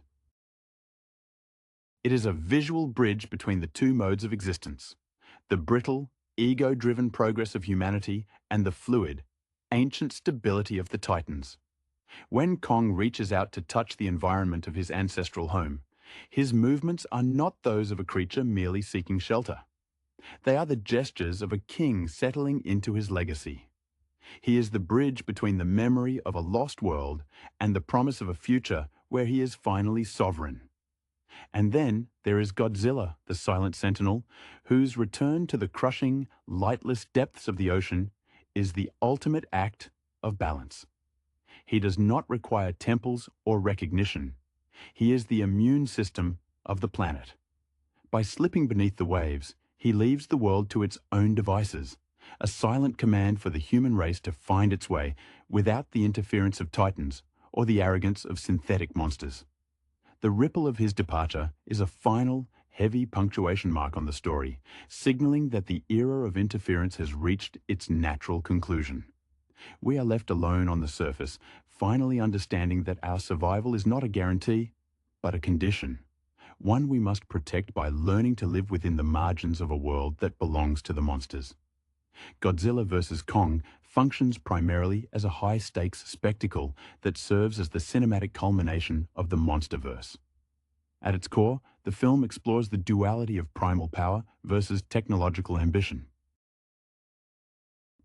It is a visual bridge between the two modes of existence, the brittle, ego-driven progress of humanity and the fluid, ancient stability of the Titans. When Kong reaches out to touch the environment of his ancestral home, his movements are not those of a creature merely seeking shelter. They are the gestures of a king settling into his legacy. He is the bridge between the memory of a lost world and the promise of a future where he is finally sovereign. And then there is Godzilla, the silent sentinel, whose return to the crushing, lightless depths of the ocean is the ultimate act of balance. He does not require temples or recognition. He is the immune system of the planet. By slipping beneath the waves, he leaves the world to its own devices, a silent command for the human race to find its way without the interference of titans or the arrogance of synthetic monsters. The ripple of his departure is a final, heavy punctuation mark on the story, signaling that the era of interference has reached its natural conclusion. We are left alone on the surface, finally understanding that our survival is not a guarantee, but a condition, one we must protect by learning to live within the margins of a world that belongs to the monsters. Godzilla vs. Kong functions primarily as a high-stakes spectacle that serves as the cinematic culmination of the monsterverse. At its core, the film explores the duality of primal power versus technological ambition.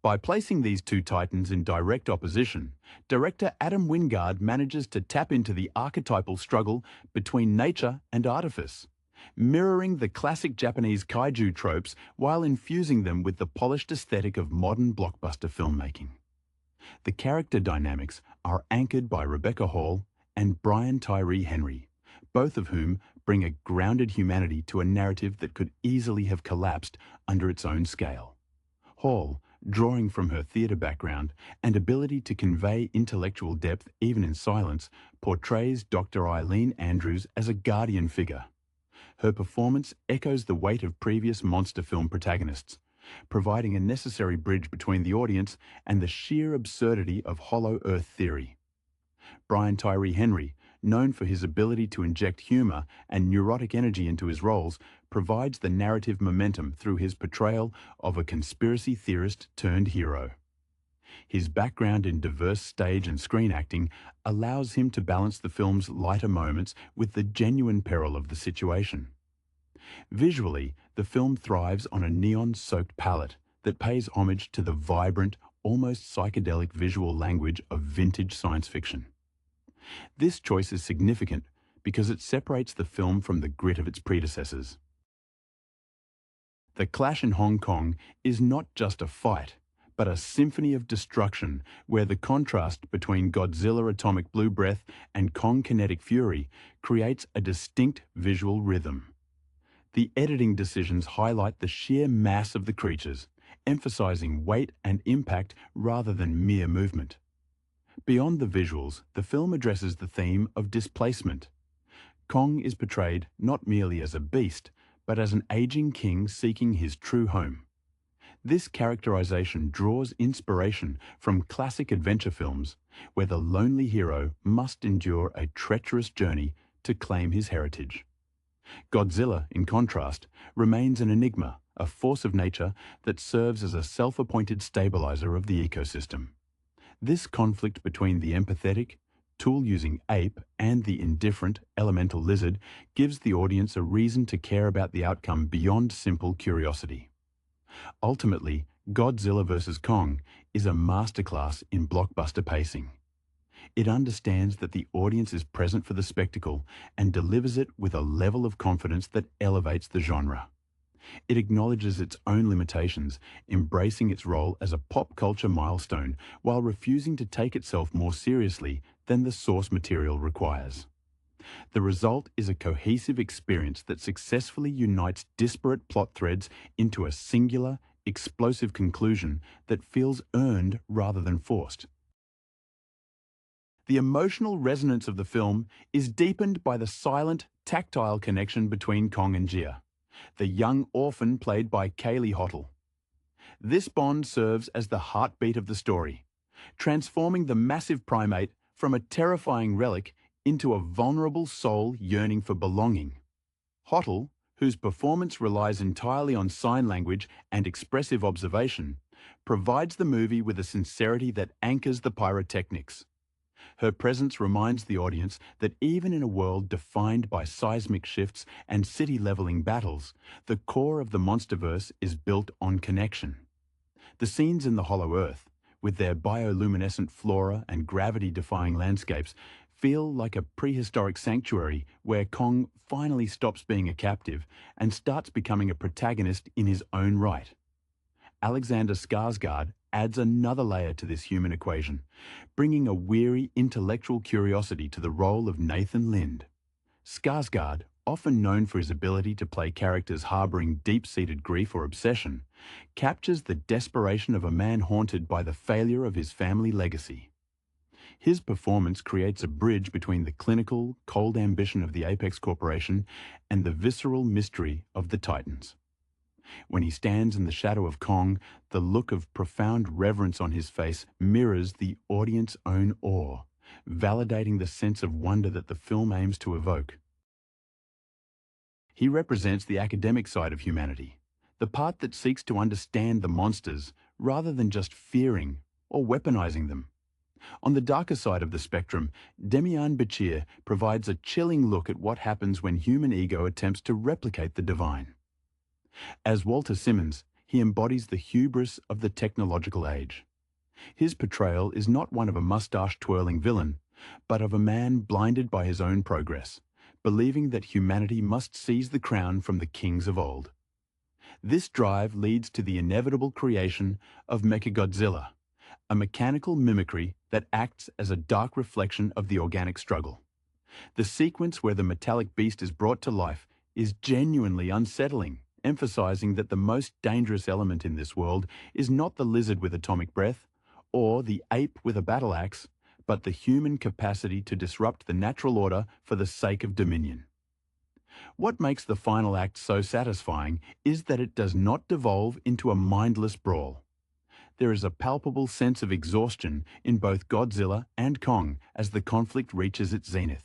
By placing these two titans in direct opposition, director Adam Wingard manages to tap into the archetypal struggle between nature and artifice, mirroring the classic Japanese kaiju tropes while infusing them with the polished aesthetic of modern blockbuster filmmaking. The character dynamics are anchored by Rebecca Hall and Brian Tyree Henry, both of whom bring a grounded humanity to a narrative that could easily have collapsed under its own scale. Hall, drawing from her theatre background and ability to convey intellectual depth even in silence, portrays Dr. Eileen Andrews as a guardian figure. Her performance echoes the weight of previous monster film protagonists, providing a necessary bridge between the audience and the sheer absurdity of Hollow Earth theory. Brian Tyree Henry, known for his ability to inject humour and neurotic energy into his roles, provides the narrative momentum through his portrayal of a conspiracy theorist turned hero. His background in diverse stage and screen acting allows him to balance the film's lighter moments with the genuine peril of the situation. Visually, the film thrives on a neon-soaked palette that pays homage to the vibrant, almost psychedelic visual language of vintage science fiction. This choice is significant because it separates the film from the grit of its predecessors. The clash in Hong Kong is not just a fight, but a symphony of destruction where the contrast between Godzilla Atomic Blue Breath and Kong Kinetic Fury creates a distinct visual rhythm. The editing decisions highlight the sheer mass of the creatures, emphasizing weight and impact rather than mere movement. Beyond the visuals, the film addresses the theme of displacement. Kong is portrayed not merely as a beast, but as an aging king seeking his true home. This characterization draws inspiration from classic adventure films, where the lonely hero must endure a treacherous journey to claim his heritage. Godzilla, in contrast, remains an enigma, a force of nature that serves as a self-appointed stabilizer of the ecosystem. This conflict between the empathetic, tool-using ape and the indifferent, elemental lizard gives the audience a reason to care about the outcome beyond simple curiosity. Ultimately, Godzilla vs. Kong is a masterclass in blockbuster pacing. It understands that the audience is present for the spectacle and delivers it with a level of confidence that elevates the genre. It acknowledges its own limitations, embracing its role as a pop culture milestone while refusing to take itself more seriously than the source material requires. The result is a cohesive experience that successfully unites disparate plot threads into a singular, explosive conclusion that feels earned rather than forced. The emotional resonance of the film is deepened by the silent, tactile connection between Kong and Jia, the young orphan played by Kaylee Hottle. This bond serves as the heartbeat of the story, transforming the massive primate from a terrifying relic into a vulnerable soul yearning for belonging. Hottle, whose performance relies entirely on sign language and expressive observation, provides the movie with a sincerity that anchors the pyrotechnics. Her presence reminds the audience that even in a world defined by seismic shifts and city-leveling battles, the core of the monsterverse is built on connection. The scenes in the Hollow Earth, with their bioluminescent flora and gravity-defying landscapes, feel like a prehistoric sanctuary where Kong finally stops being a captive and starts becoming a protagonist in his own right. Alexander Skarsgård adds another layer to this human equation, bringing a weary intellectual curiosity to the role of Nathan Lind. Skarsgård, often known for his ability to play characters harboring deep-seated grief or obsession, captures the desperation of a man haunted by the failure of his family legacy. His performance creates a bridge between the clinical, cold ambition of the Apex Corporation and the visceral mystery of the Titans. When he stands in the shadow of Kong, the look of profound reverence on his face mirrors the audience's own awe, validating the sense of wonder that the film aims to evoke. He represents the academic side of humanity, the part that seeks to understand the monsters rather than just fearing or weaponizing them. On the darker side of the spectrum, Demian Bichir provides a chilling look at what happens when human ego attempts to replicate the divine. As Walter Simmons, he embodies the hubris of the technological age. His portrayal is not one of a mustache-twirling villain, but of a man blinded by his own progress, believing that humanity must seize the crown from the kings of old. This drive leads to the inevitable creation of Mechagodzilla, a mechanical mimicry that acts as a dark reflection of the organic struggle. The sequence where the metallic beast is brought to life is genuinely unsettling, emphasizing that the most dangerous element in this world is not the lizard with atomic breath or the ape with a battle axe, but the human capacity to disrupt the natural order for the sake of dominion. What makes the final act so satisfying is that it does not devolve into a mindless brawl. There is a palpable sense of exhaustion in both Godzilla and Kong as the conflict reaches its zenith.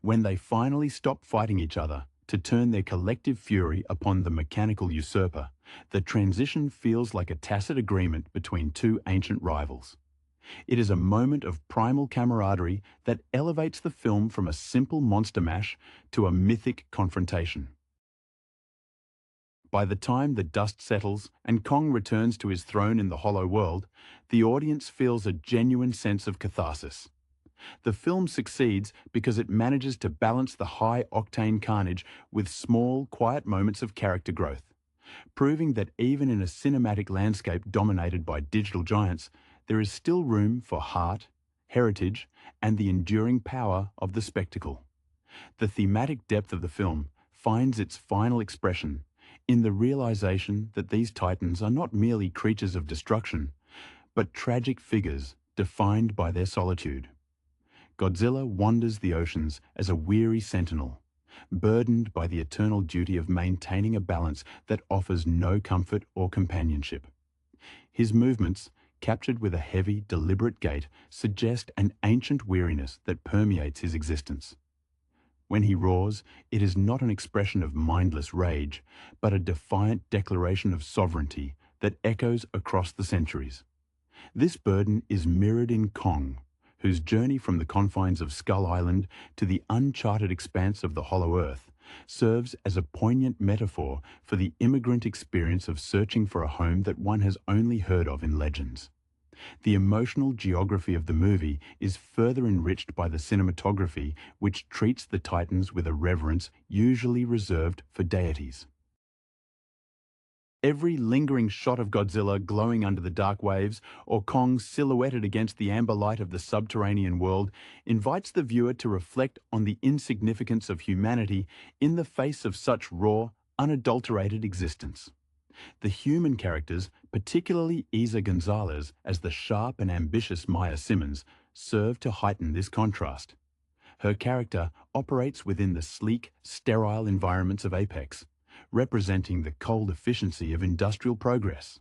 When they finally stop fighting each other to turn their collective fury upon the mechanical usurper, the transition feels like a tacit agreement between two ancient rivals. It is a moment of primal camaraderie that elevates the film from a simple monster mash to a mythic confrontation. By the time the dust settles and Kong returns to his throne in the hollow world, the audience feels a genuine sense of catharsis. The film succeeds because it manages to balance the high-octane carnage with small, quiet moments of character growth, proving that even in a cinematic landscape dominated by digital giants, there is still room for heart, heritage, and the enduring power of the spectacle. The thematic depth of the film finds its final expression in the realization that these titans are not merely creatures of destruction, but tragic figures defined by their solitude. Godzilla wanders the oceans as a weary sentinel, burdened by the eternal duty of maintaining a balance that offers no comfort or companionship. His movements, captured with a heavy, deliberate gait, suggest an ancient weariness that permeates his existence. When he roars, it is not an expression of mindless rage, but a defiant declaration of sovereignty that echoes across the centuries. This burden is mirrored in Kong, whose journey from the confines of Skull Island to the uncharted expanse of the Hollow Earth serves as a poignant metaphor for the immigrant experience of searching for a home that one has only heard of in legends. The emotional geography of the movie is further enriched by the cinematography, which treats the Titans with a reverence usually reserved for deities. Every lingering shot of Godzilla glowing under the dark waves, or Kong silhouetted against the amber light of the subterranean world, invites the viewer to reflect on the insignificance of humanity in the face of such raw, unadulterated existence. The human characters, particularly Isa Gonzalez as the sharp and ambitious Maya Simmons, serve to heighten this contrast. Her character operates within the sleek, sterile environments of Apex, representing the cold efficiency of industrial progress.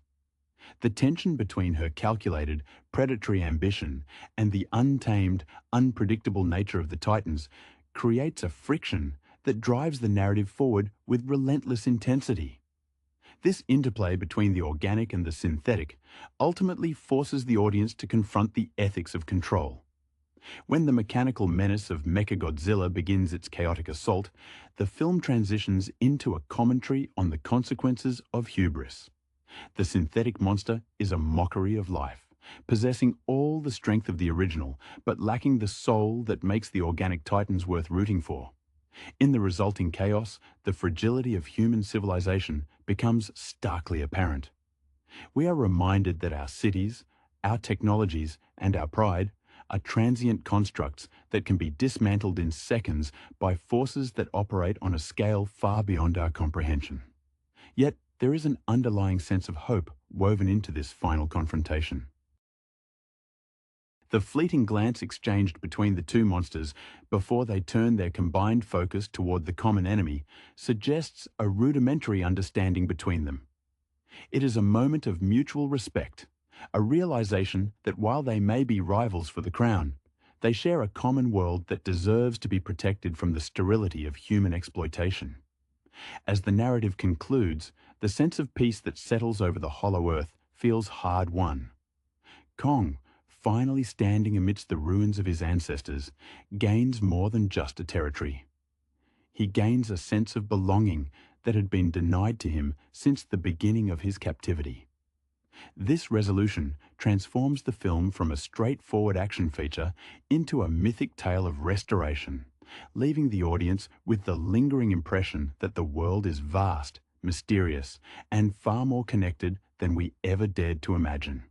The tension between her calculated, predatory ambition and the untamed, unpredictable nature of the Titans creates a friction that drives the narrative forward with relentless intensity. This interplay between the organic and the synthetic ultimately forces the audience to confront the ethics of control. When the mechanical menace of Mechagodzilla begins its chaotic assault, the film transitions into a commentary on the consequences of hubris. The synthetic monster is a mockery of life, possessing all the strength of the original, but lacking the soul that makes the organic titans worth rooting for. In the resulting chaos, the fragility of human civilization becomes starkly apparent. We are reminded that our cities, our technologies, and our pride are transient constructs that can be dismantled in seconds by forces that operate on a scale far beyond our comprehension. Yet, there is an underlying sense of hope woven into this final confrontation. The fleeting glance exchanged between the two monsters before they turn their combined focus toward the common enemy suggests a rudimentary understanding between them. It is a moment of mutual respect, a realization that while they may be rivals for the crown, they share a common world that deserves to be protected from the sterility of human exploitation. As the narrative concludes, the sense of peace that settles over the hollow earth feels hard-won. Kong, finally standing amidst the ruins of his ancestors, gains more than just a territory. He gains a sense of belonging that had been denied to him since the beginning of his captivity. This resolution transforms the film from a straightforward action feature into a mythic tale of restoration, leaving the audience with the lingering impression that the world is vast, mysterious, and far more connected than we ever dared to imagine.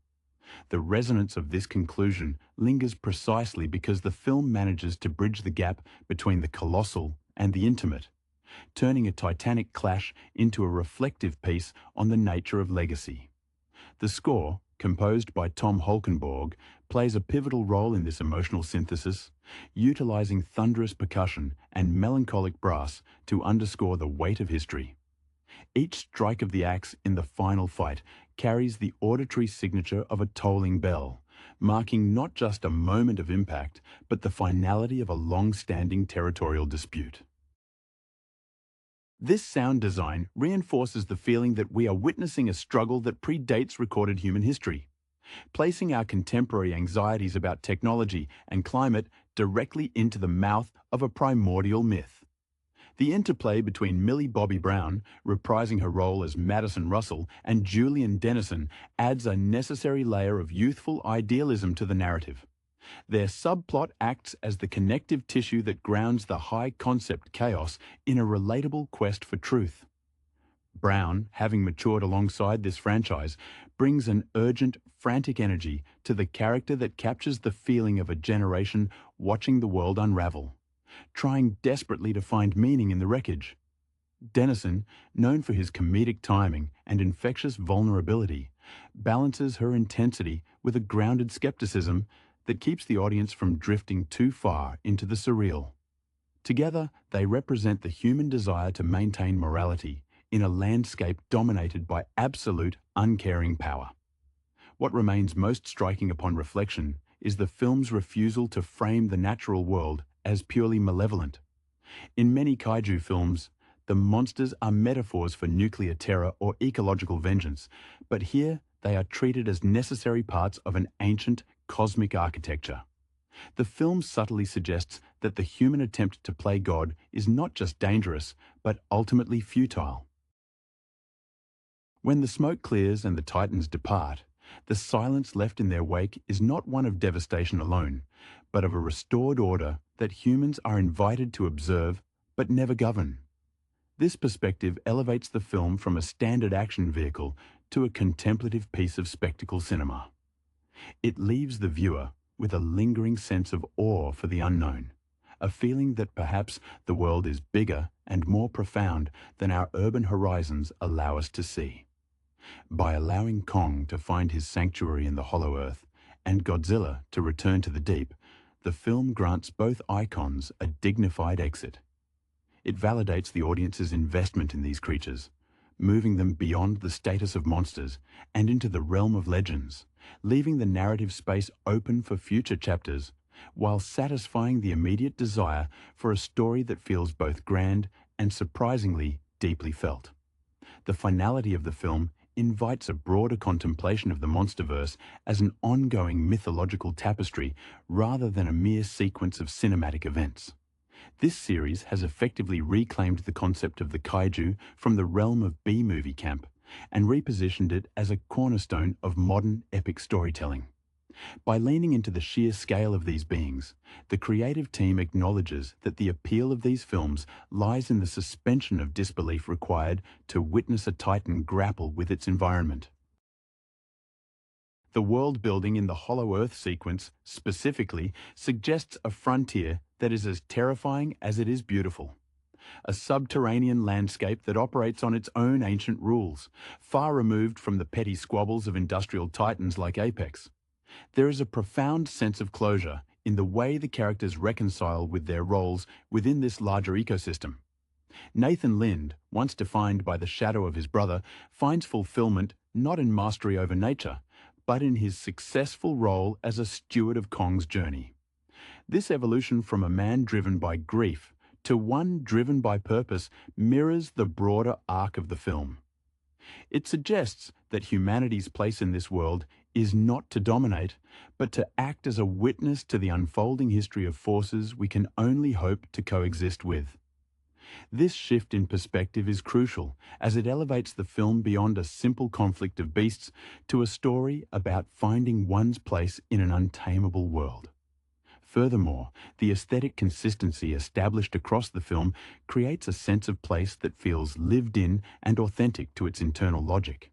The resonance of this conclusion lingers precisely because the film manages to bridge the gap between the colossal and the intimate, turning a titanic clash into a reflective piece on the nature of legacy. The score, composed by Tom Holkenborg, plays a pivotal role in this emotional synthesis, utilizing thunderous percussion and melancholic brass to underscore the weight of history. Each strike of the axe in the final fight carries the auditory signature of a tolling bell, marking not just a moment of impact, but the finality of a long-standing territorial dispute. This sound design reinforces the feeling that we are witnessing a struggle that predates recorded human history, placing our contemporary anxieties about technology and climate directly into the mouth of a primordial myth. The interplay between Millie Bobby Brown, reprising her role as Madison Russell, and Julian Dennison adds a necessary layer of youthful idealism to the narrative. Their subplot acts as the connective tissue that grounds the high-concept chaos in a relatable quest for truth. Brown, having matured alongside this franchise, brings an urgent, frantic energy to the character that captures the feeling of a generation watching the world unravel, trying desperately to find meaning in the wreckage. Dennison, known for his comedic timing and infectious vulnerability, balances her intensity with a grounded skepticism that keeps the audience from drifting too far into the surreal. Together, they represent the human desire to maintain morality in a landscape dominated by absolute, uncaring power. What remains most striking upon reflection is the film's refusal to frame the natural world as purely malevolent. In many kaiju films, the monsters are metaphors for nuclear terror or ecological vengeance, but here they are treated as necessary parts of an ancient, cosmic architecture. The film subtly suggests that the human attempt to play God is not just dangerous, but ultimately futile. When the smoke clears and the Titans depart, the silence left in their wake is not one of devastation alone, but of a restored order that humans are invited to observe but never govern. This perspective elevates the film from a standard action vehicle to a contemplative piece of spectacle cinema. It leaves the viewer with a lingering sense of awe for the unknown, a feeling that perhaps the world is bigger and more profound than our urban horizons allow us to see. By allowing Kong to find his sanctuary in the hollow earth and Godzilla to return to the deep, the film grants both icons a dignified exit. It validates the audience's investment in these creatures, moving them beyond the status of monsters and into the realm of legends, leaving the narrative space open for future chapters, while satisfying the immediate desire for a story that feels both grand and surprisingly deeply felt. The finality of the film invites a broader contemplation of the monsterverse as an ongoing mythological tapestry rather than a mere sequence of cinematic events. This series has effectively reclaimed the concept of the kaiju from the realm of B-movie camp and repositioned it as a cornerstone of modern epic storytelling. By leaning into the sheer scale of these beings, the creative team acknowledges that the appeal of these films lies in the suspension of disbelief required to witness a titan grapple with its environment. The world building in the Hollow Earth sequence specifically suggests a frontier that is as terrifying as it is beautiful. A subterranean landscape that operates on its own ancient rules, far removed from the petty squabbles of industrial titans like Apex. There is a profound sense of closure in the way the characters reconcile with their roles within this larger ecosystem. Nathan Lind, once defined by the shadow of his brother, finds fulfillment not in mastery over nature, but in his successful role as a steward of Kong's journey. This evolution from a man driven by grief to one driven by purpose mirrors the broader arc of the film. It suggests that humanity's place in this world is not to dominate, but to act as a witness to the unfolding history of forces we can only hope to coexist with. This shift in perspective is crucial, as it elevates the film beyond a simple conflict of beasts to a story about finding one's place in an untamable world. Furthermore, the aesthetic consistency established across the film creates a sense of place that feels lived in and authentic to its internal logic.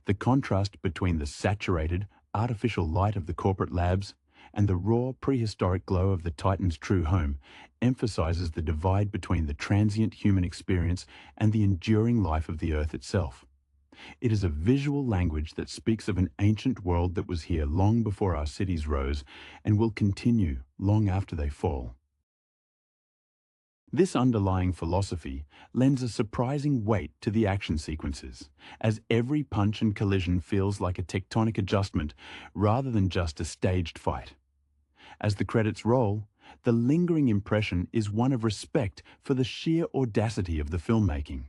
The contrast between the saturated, artificial light of the corporate labs and the raw, prehistoric glow of the Titan's true home emphasizes the divide between the transient human experience and the enduring life of the Earth itself. It is a visual language that speaks of an ancient world that was here long before our cities rose and will continue long after they fall. This underlying philosophy lends a surprising weight to the action sequences, as every punch and collision feels like a tectonic adjustment rather than just a staged fight. As the credits roll, the lingering impression is one of respect for the sheer audacity of the filmmaking.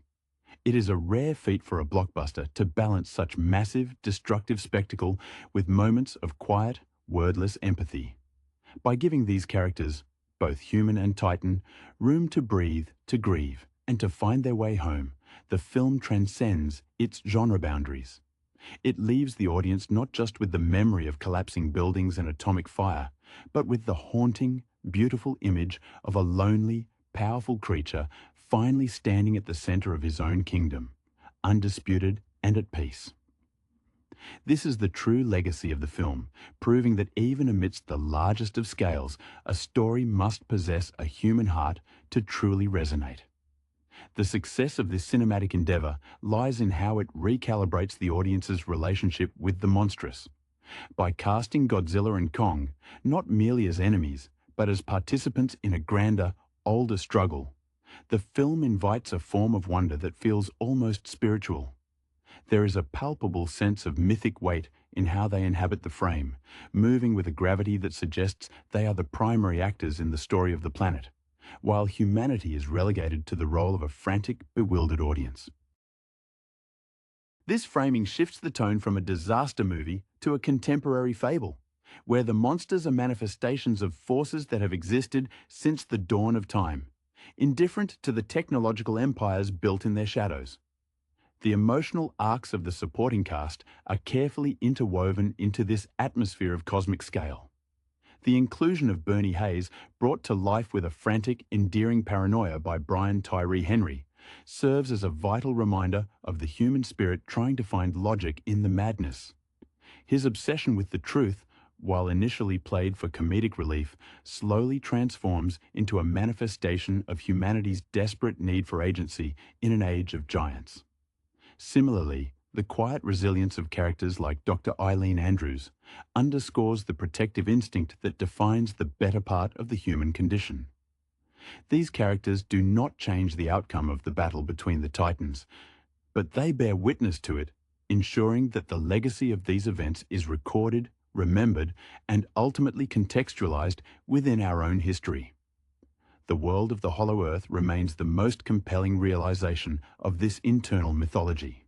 It is a rare feat for a blockbuster to balance such massive, destructive spectacle with moments of quiet, wordless empathy. By giving these characters, both human and Titan, room to breathe, to grieve, and to find their way home, the film transcends its genre boundaries. It leaves the audience not just with the memory of collapsing buildings and atomic fire, but with the haunting, beautiful image of a lonely, powerful creature finally standing at the center of his own kingdom, undisputed and at peace. This is the true legacy of the film, proving that even amidst the largest of scales, a story must possess a human heart to truly resonate. The success of this cinematic endeavor lies in how it recalibrates the audience's relationship with the monstrous. By casting Godzilla and Kong not merely as enemies, but as participants in a grander, older struggle, the film invites a form of wonder that feels almost spiritual. There is a palpable sense of mythic weight in how they inhabit the frame, moving with a gravity that suggests they are the primary actors in the story of the planet, while humanity is relegated to the role of a frantic, bewildered audience. This framing shifts the tone from a disaster movie to a contemporary fable, where the monsters are manifestations of forces that have existed since the dawn of time, indifferent to the technological empires built in their shadows. The emotional arcs of the supporting cast are carefully interwoven into this atmosphere of cosmic scale. The inclusion of Bernie Hayes, brought to life with a frantic, endearing paranoia by Brian Tyree Henry, serves as a vital reminder of the human spirit trying to find logic in the madness. His obsession with the truth, while initially played for comedic relief, slowly transforms into a manifestation of humanity's desperate need for agency in an age of giants. Similarly, the quiet resilience of characters like Dr. Eileen Andrews underscores the protective instinct that defines the better part of the human condition. These characters do not change the outcome of the battle between the Titans, but they bear witness to it, ensuring that the legacy of these events is recorded, remembered, and ultimately contextualized within our own history. The world of the Hollow Earth remains the most compelling realization of this internal mythology.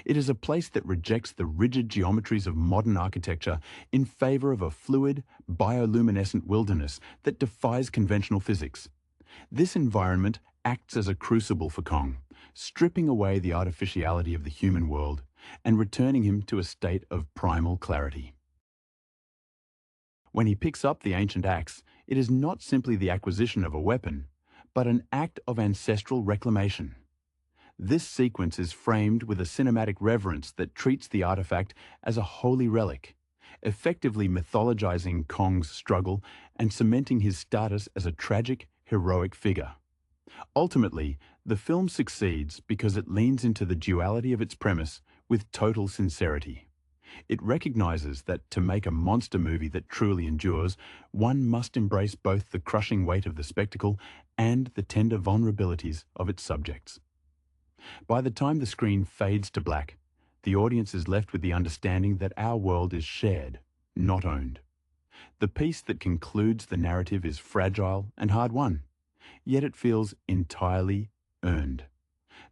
It is a place that rejects the rigid geometries of modern architecture in favor of a fluid, bioluminescent wilderness that defies conventional physics. This environment acts as a crucible for Kong, stripping away the artificiality of the human world and returning him to a state of primal clarity. When he picks up the ancient axe, it is not simply the acquisition of a weapon, but an act of ancestral reclamation. This sequence is framed with a cinematic reverence that treats the artifact as a holy relic, effectively mythologizing Kong's struggle and cementing his status as a tragic, heroic figure. Ultimately, the film succeeds because it leans into the duality of its premise with total sincerity. It recognizes that to make a monster movie that truly endures, one must embrace both the crushing weight of the spectacle and the tender vulnerabilities of its subjects. By the time the screen fades to black, the audience is left with the understanding that our world is shared, not owned. The piece that concludes the narrative is fragile and hard-won, yet it feels entirely earned.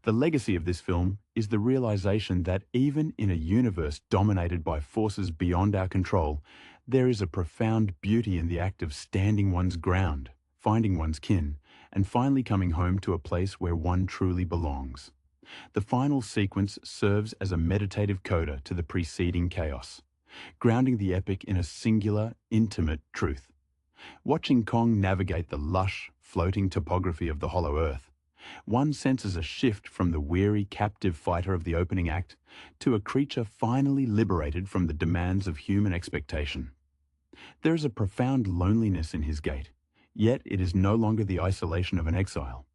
The legacy of this film is the realization that even in a universe dominated by forces beyond our control, there is a profound beauty in the act of standing one's ground, finding one's kin, and finally coming home to a place where one truly belongs. The final sequence serves as a meditative coda to the preceding chaos, grounding the epic in a singular, intimate truth. Watching Kong navigate the lush, floating topography of the Hollow Earth, one senses a shift from the weary, captive fighter of the opening act to a creature finally liberated from the demands of human expectation. There is a profound loneliness in his gait, yet it is no longer the isolation of an exile.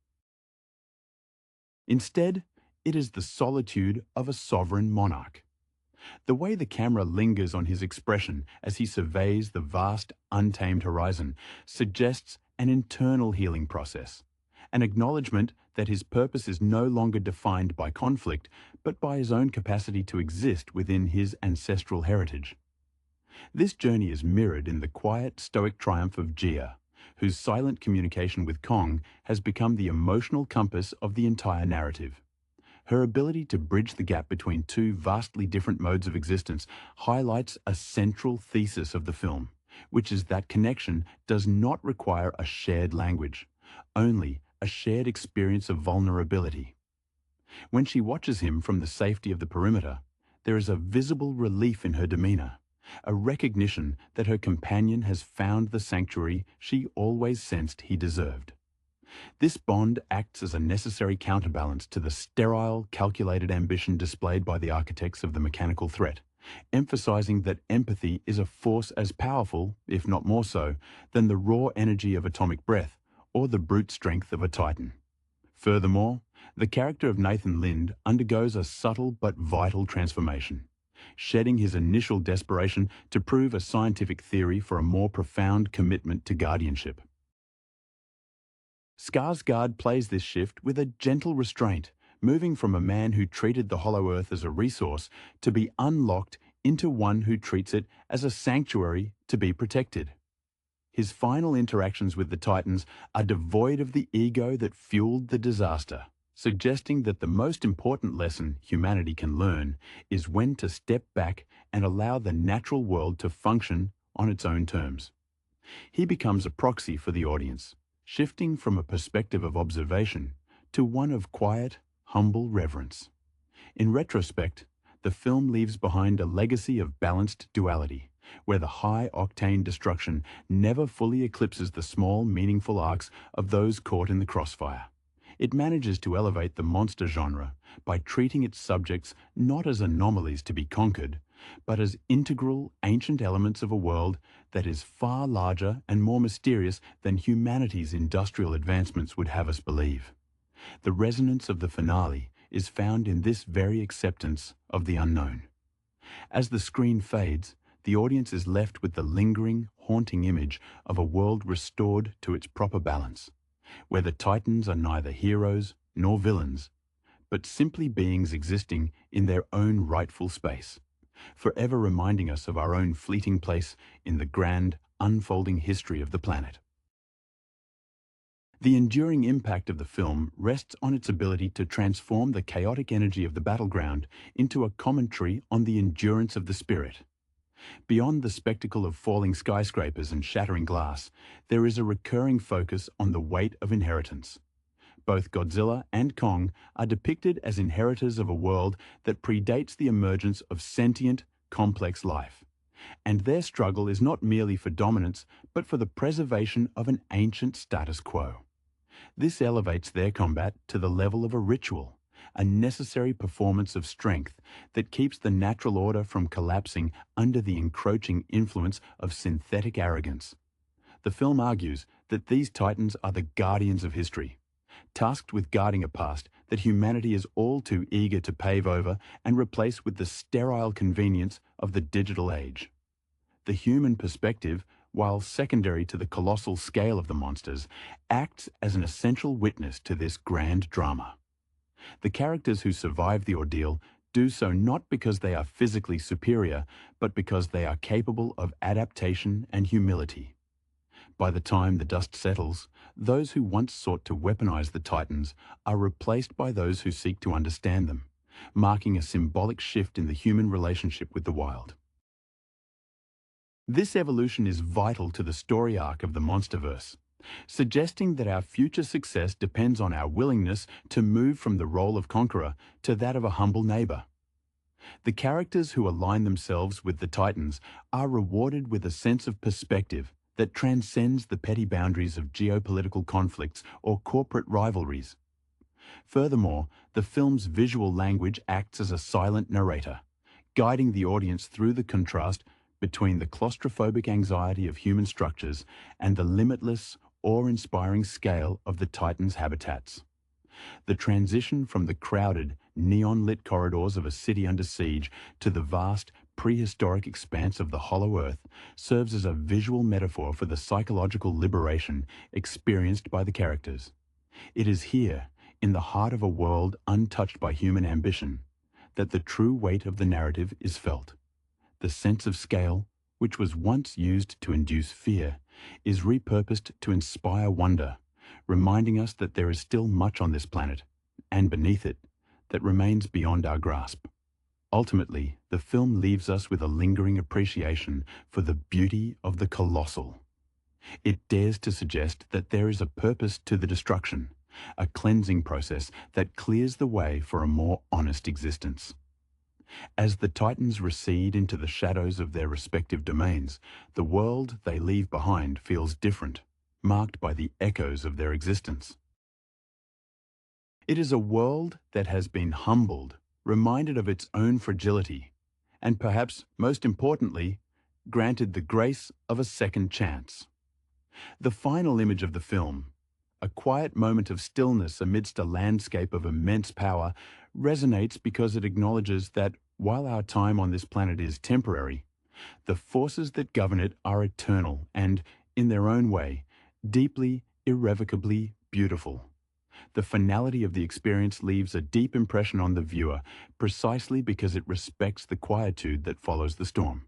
Instead, it is the solitude of a sovereign monarch. The way the camera lingers on his expression as he surveys the vast, untamed horizon suggests an internal healing process, an acknowledgement that his purpose is no longer defined by conflict, but by his own capacity to exist within his ancestral heritage. This journey is mirrored in the quiet, stoic triumph of Jia, whose silent communication with Kong has become the emotional compass of the entire narrative. Her ability to bridge the gap between two vastly different modes of existence highlights a central thesis of the film, which is that connection does not require a shared language, only a shared experience of vulnerability. When she watches him from the safety of the perimeter, there is a visible relief in her demeanor, a recognition that her companion has found the sanctuary she always sensed he deserved. This bond acts as a necessary counterbalance to the sterile, calculated ambition displayed by the architects of the mechanical threat, emphasizing that empathy is a force as powerful, if not more so, than the raw energy of atomic breath or the brute strength of a titan. Furthermore, the character of Nathan Lind undergoes a subtle but vital transformation, shedding his initial desperation to prove a scientific theory for a more profound commitment to guardianship. Skarsgård plays this shift with a gentle restraint, moving from a man who treated the Hollow Earth as a resource to be unlocked into one who treats it as a sanctuary to be protected. His final interactions with the Titans are devoid of the ego that fueled the disaster, suggesting that the most important lesson humanity can learn is when to step back and allow the natural world to function on its own terms. He becomes a proxy for the audience, shifting from a perspective of observation to one of quiet, humble reverence. In retrospect, the film leaves behind a legacy of balanced duality, where the high-octane destruction never fully eclipses the small, meaningful arcs of those caught in the crossfire. It manages to elevate the monster genre by treating its subjects not as anomalies to be conquered, but as integral, ancient elements of a world that is far larger and more mysterious than humanity's industrial advancements would have us believe. The resonance of the finale is found in this very acceptance of the unknown. As the screen fades, the audience is left with the lingering, haunting image of a world restored to its proper balance, where the Titans are neither heroes nor villains, but simply beings existing in their own rightful space, forever reminding us of our own fleeting place in the grand, unfolding history of the planet. The enduring impact of the film rests on its ability to transform the chaotic energy of the battleground into a commentary on the endurance of the spirit. Beyond the spectacle of falling skyscrapers and shattering glass, there is a recurring focus on the weight of inheritance. Both Godzilla and Kong are depicted as inheritors of a world that predates the emergence of sentient, complex life. And their struggle is not merely for dominance, but for the preservation of an ancient status quo. This elevates their combat to the level of a ritual, a necessary performance of strength that keeps the natural order from collapsing under the encroaching influence of synthetic arrogance. The film argues that these titans are the guardians of history, tasked with guarding a past that humanity is all too eager to pave over and replace with the sterile convenience of the digital age. The human perspective, while secondary to the colossal scale of the monsters, acts as an essential witness to this grand drama. The characters who survive the ordeal do so not because they are physically superior, but because they are capable of adaptation and humility. By the time the dust settles, those who once sought to weaponize the Titans are replaced by those who seek to understand them, marking a symbolic shift in the human relationship with the wild. This evolution is vital to the story arc of the Monsterverse, suggesting that our future success depends on our willingness to move from the role of conqueror to that of a humble neighbor. The characters who align themselves with the Titans are rewarded with a sense of perspective that transcends the petty boundaries of geopolitical conflicts or corporate rivalries. Furthermore, the film's visual language acts as a silent narrator, guiding the audience through the contrast between the claustrophobic anxiety of human structures and the limitless, awe-inspiring scale of the Titans' habitats. The transition from the crowded, neon-lit corridors of a city under siege to the vast, prehistoric expanse of the Hollow Earth serves as a visual metaphor for the psychological liberation experienced by the characters. It is here, in the heart of a world untouched by human ambition, that the true weight of the narrative is felt. The sense of scale, which was once used to induce fear, is repurposed to inspire wonder, reminding us that there is still much on this planet, and beneath it, that remains beyond our grasp. Ultimately, the film leaves us with a lingering appreciation for the beauty of the colossal. It dares to suggest that there is a purpose to the destruction, a cleansing process that clears the way for a more honest existence. As the Titans recede into the shadows of their respective domains, the world they leave behind feels different, marked by the echoes of their existence. It is a world that has been humbled, reminded of its own fragility, and perhaps most importantly, granted the grace of a second chance. The final image of the film, a quiet moment of stillness amidst a landscape of immense power, resonates because it acknowledges that while our time on this planet is temporary, the forces that govern it are eternal and, in their own way, deeply, irrevocably beautiful. The finality of the experience leaves a deep impression on the viewer, precisely because it respects the quietude that follows the storm.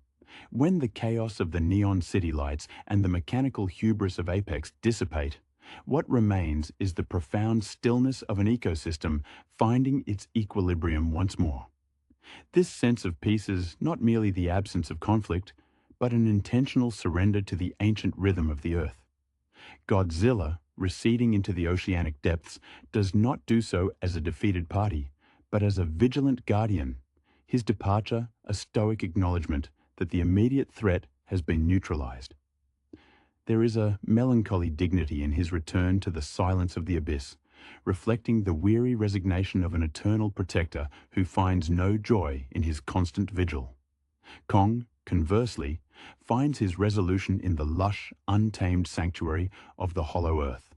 When the chaos of the neon city lights and the mechanical hubris of Apex dissipate, what remains is the profound stillness of an ecosystem finding its equilibrium once more. This sense of peace is not merely the absence of conflict, but an intentional surrender to the ancient rhythm of the Earth. Godzilla, receding into the oceanic depths, does not do so as a defeated party, but as a vigilant guardian, his departure a stoic acknowledgement that the immediate threat has been neutralized. There is a melancholy dignity in his return to the silence of the abyss, reflecting the weary resignation of an eternal protector who finds no joy in his constant vigil. Kong, conversely, finds his resolution in the lush, untamed sanctuary of the Hollow Earth.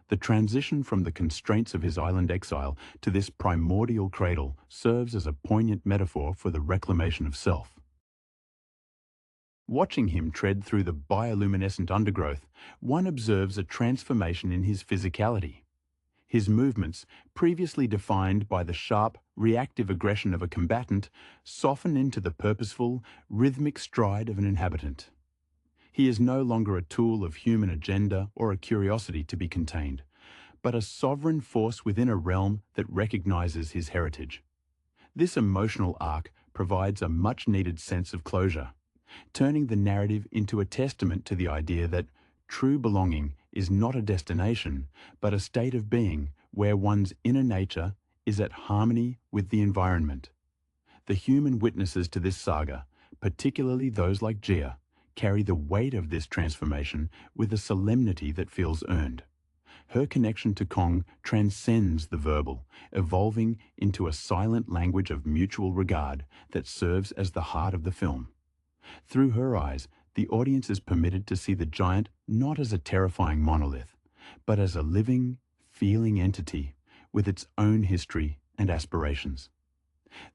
The transition from the constraints of his island exile to this primordial cradle serves as a poignant metaphor for the reclamation of self. Watching him tread through the bioluminescent undergrowth, one observes a transformation in his physicality. His movements, previously defined by the sharp, reactive aggression of a combatant, soften into the purposeful, rhythmic stride of an inhabitant. He is no longer a tool of human agenda or a curiosity to be contained, but a sovereign force within a realm that recognizes his heritage. This emotional arc provides a much-needed sense of closure, turning the narrative into a testament to the idea that true belonging is not a destination, but a state of being where one's inner nature is at harmony with the environment. The human witnesses to this saga, particularly those like Gia, carry the weight of this transformation with a solemnity that feels earned. Her connection to Kong transcends the verbal, evolving into a silent language of mutual regard that serves as the heart of the film. Through her eyes, the audience is permitted to see the giant not as a terrifying monolith, but as a living, feeling entity with its own history and aspirations.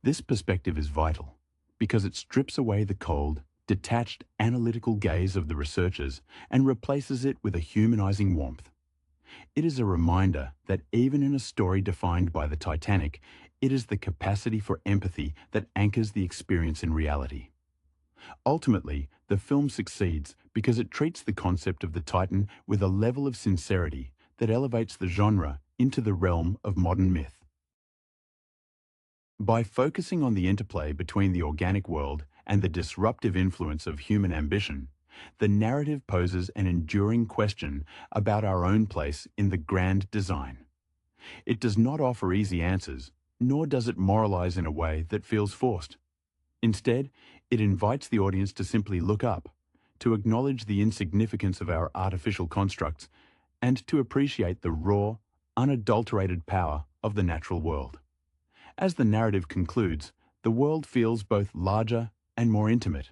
This perspective is vital because it strips away the cold, detached analytical gaze of the researchers and replaces it with a humanizing warmth. It is a reminder that even in a story defined by the Titanic, it is the capacity for empathy that anchors the experience in reality. Ultimately, the film succeeds because it treats the concept of the Titan with a level of sincerity that elevates the genre into the realm of modern myth. By focusing on the interplay between the organic world and the disruptive influence of human ambition, the narrative poses an enduring question about our own place in the grand design. It does not offer easy answers, nor does it moralize in a way that feels forced. Instead, it invites the audience to simply look up, to acknowledge the insignificance of our artificial constructs, and to appreciate the raw, unadulterated power of the natural world. As the narrative concludes, the world feels both larger and more intimate,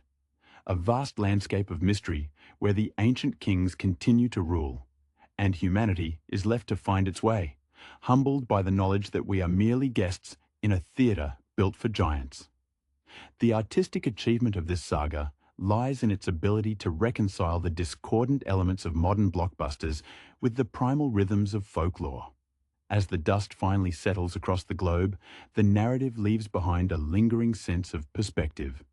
a vast landscape of mystery where the ancient kings continue to rule, and humanity is left to find its way, humbled by the knowledge that we are merely guests in a theatre built for giants. The artistic achievement of this saga lies in its ability to reconcile the discordant elements of modern blockbusters with the primal rhythms of folklore. As the dust finally settles across the globe, the narrative leaves behind a lingering sense of perspective,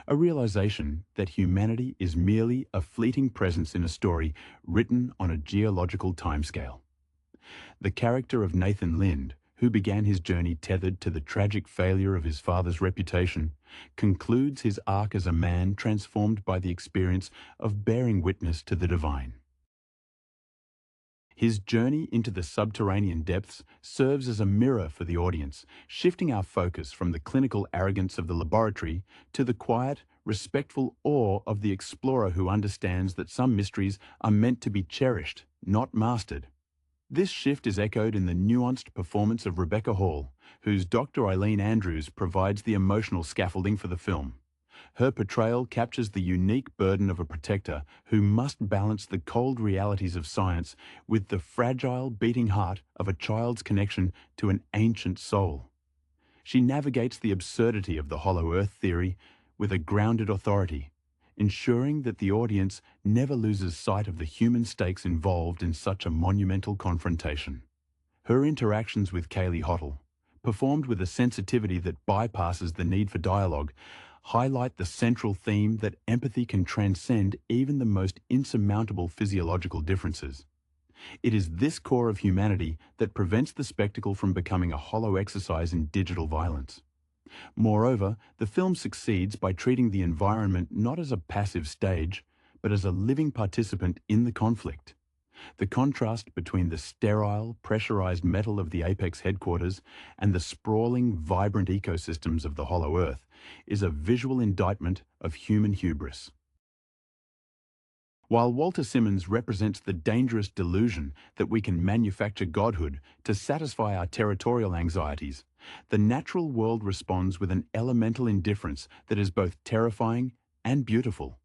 a realization that humanity is merely a fleeting presence in a story written on a geological timescale. The character of Nathan Lind, who began his journey tethered to the tragic failure of his father's reputation, concludes his arc as a man transformed by the experience of bearing witness to the divine. His journey into the subterranean depths serves as a mirror for the audience, shifting our focus from the clinical arrogance of the laboratory to the quiet, respectful awe of the explorer who understands that some mysteries are meant to be cherished, not mastered. This shift is echoed in the nuanced performance of Rebecca Hall, whose Dr. Eileen Andrews provides the emotional scaffolding for the film. Her portrayal captures the unique burden of a protector who must balance the cold realities of science with the fragile beating heart of a child's connection to an ancient soul. She navigates the absurdity of the hollow earth theory with a grounded authority, ensuring that the audience never loses sight of the human stakes involved in such a monumental confrontation. Her interactions with Kaylee Hottle, performed with a sensitivity that bypasses the need for dialogue, highlight the central theme that empathy can transcend even the most insurmountable physiological differences. It is this core of humanity that prevents the spectacle from becoming a hollow exercise in digital violence. Moreover, the film succeeds by treating the environment not as a passive stage, but as a living participant in the conflict. The contrast between the sterile, pressurized metal of the Apex headquarters and the sprawling, vibrant ecosystems of the Hollow Earth is a visual indictment of human hubris. While Walter Simmons represents the dangerous delusion that we can manufacture godhood to satisfy our territorial anxieties, the natural world responds with an elemental indifference that is both terrifying and beautiful.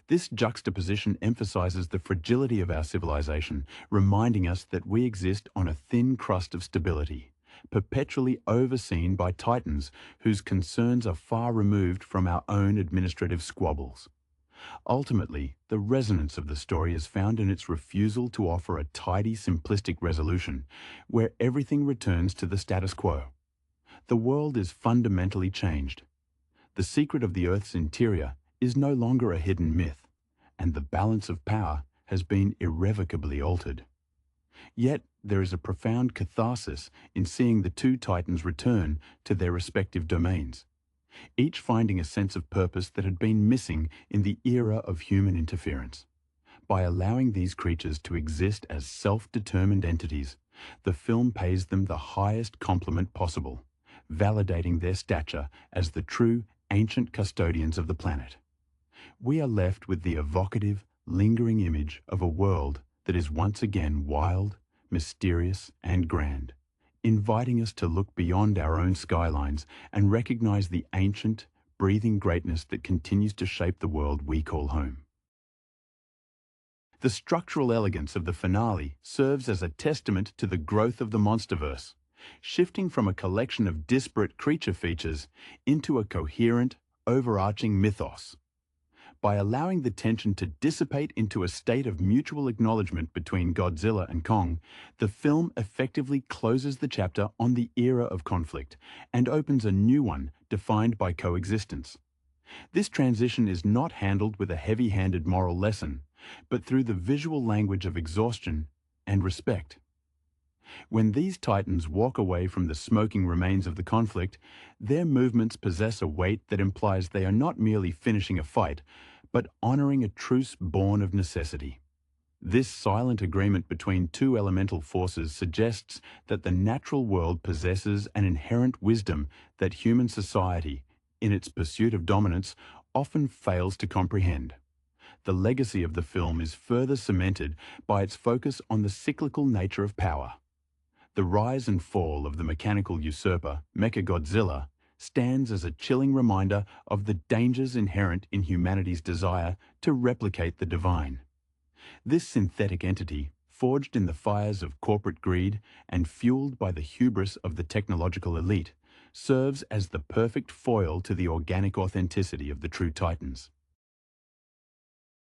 This juxtaposition emphasizes the fragility of our civilization, reminding us that we exist on a thin crust of stability, perpetually overseen by titans whose concerns are far removed from our own administrative squabbles. Ultimately, the resonance of the story is found in its refusal to offer a tidy, simplistic resolution, where everything returns to the status quo. The world is fundamentally changed. The secret of the Earth's interior is no longer a hidden myth, and the balance of power has been irrevocably altered. Yet, there is a profound catharsis in seeing the two titans return to their respective domains, each finding a sense of purpose that had been missing in the era of human interference. By allowing these creatures to exist as self-determined entities, the film pays them the highest compliment possible, validating their stature as the true ancient custodians of the planet. We are left with the evocative, lingering image of a world that is once again wild, mysterious, and grand, inviting us to look beyond our own skylines and recognize the ancient, breathing greatness that continues to shape the world we call home. The structural elegance of the finale serves as a testament to the growth of the Monsterverse. shifting from a collection of disparate creature features into a coherent, overarching mythos. By allowing the tension to dissipate into a state of mutual acknowledgement between Godzilla and Kong, the film effectively closes the chapter on the era of conflict and opens a new one defined by coexistence. This transition is not handled with a heavy-handed moral lesson, but through the visual language of exhaustion and respect. When these titans walk away from the smoking remains of the conflict, their movements possess a weight that implies they are not merely finishing a fight, but honoring a truce born of necessity. This silent agreement between two elemental forces suggests that the natural world possesses an inherent wisdom that human society, in its pursuit of dominance, often fails to comprehend. The legacy of the film is further cemented by its focus on the cyclical nature of power. The rise and fall of the mechanical usurper, Mechagodzilla, stands as a chilling reminder of the dangers inherent in humanity's desire to replicate the divine. This synthetic entity, forged in the fires of corporate greed and fueled by the hubris of the technological elite, serves as the perfect foil to the organic authenticity of the true Titans.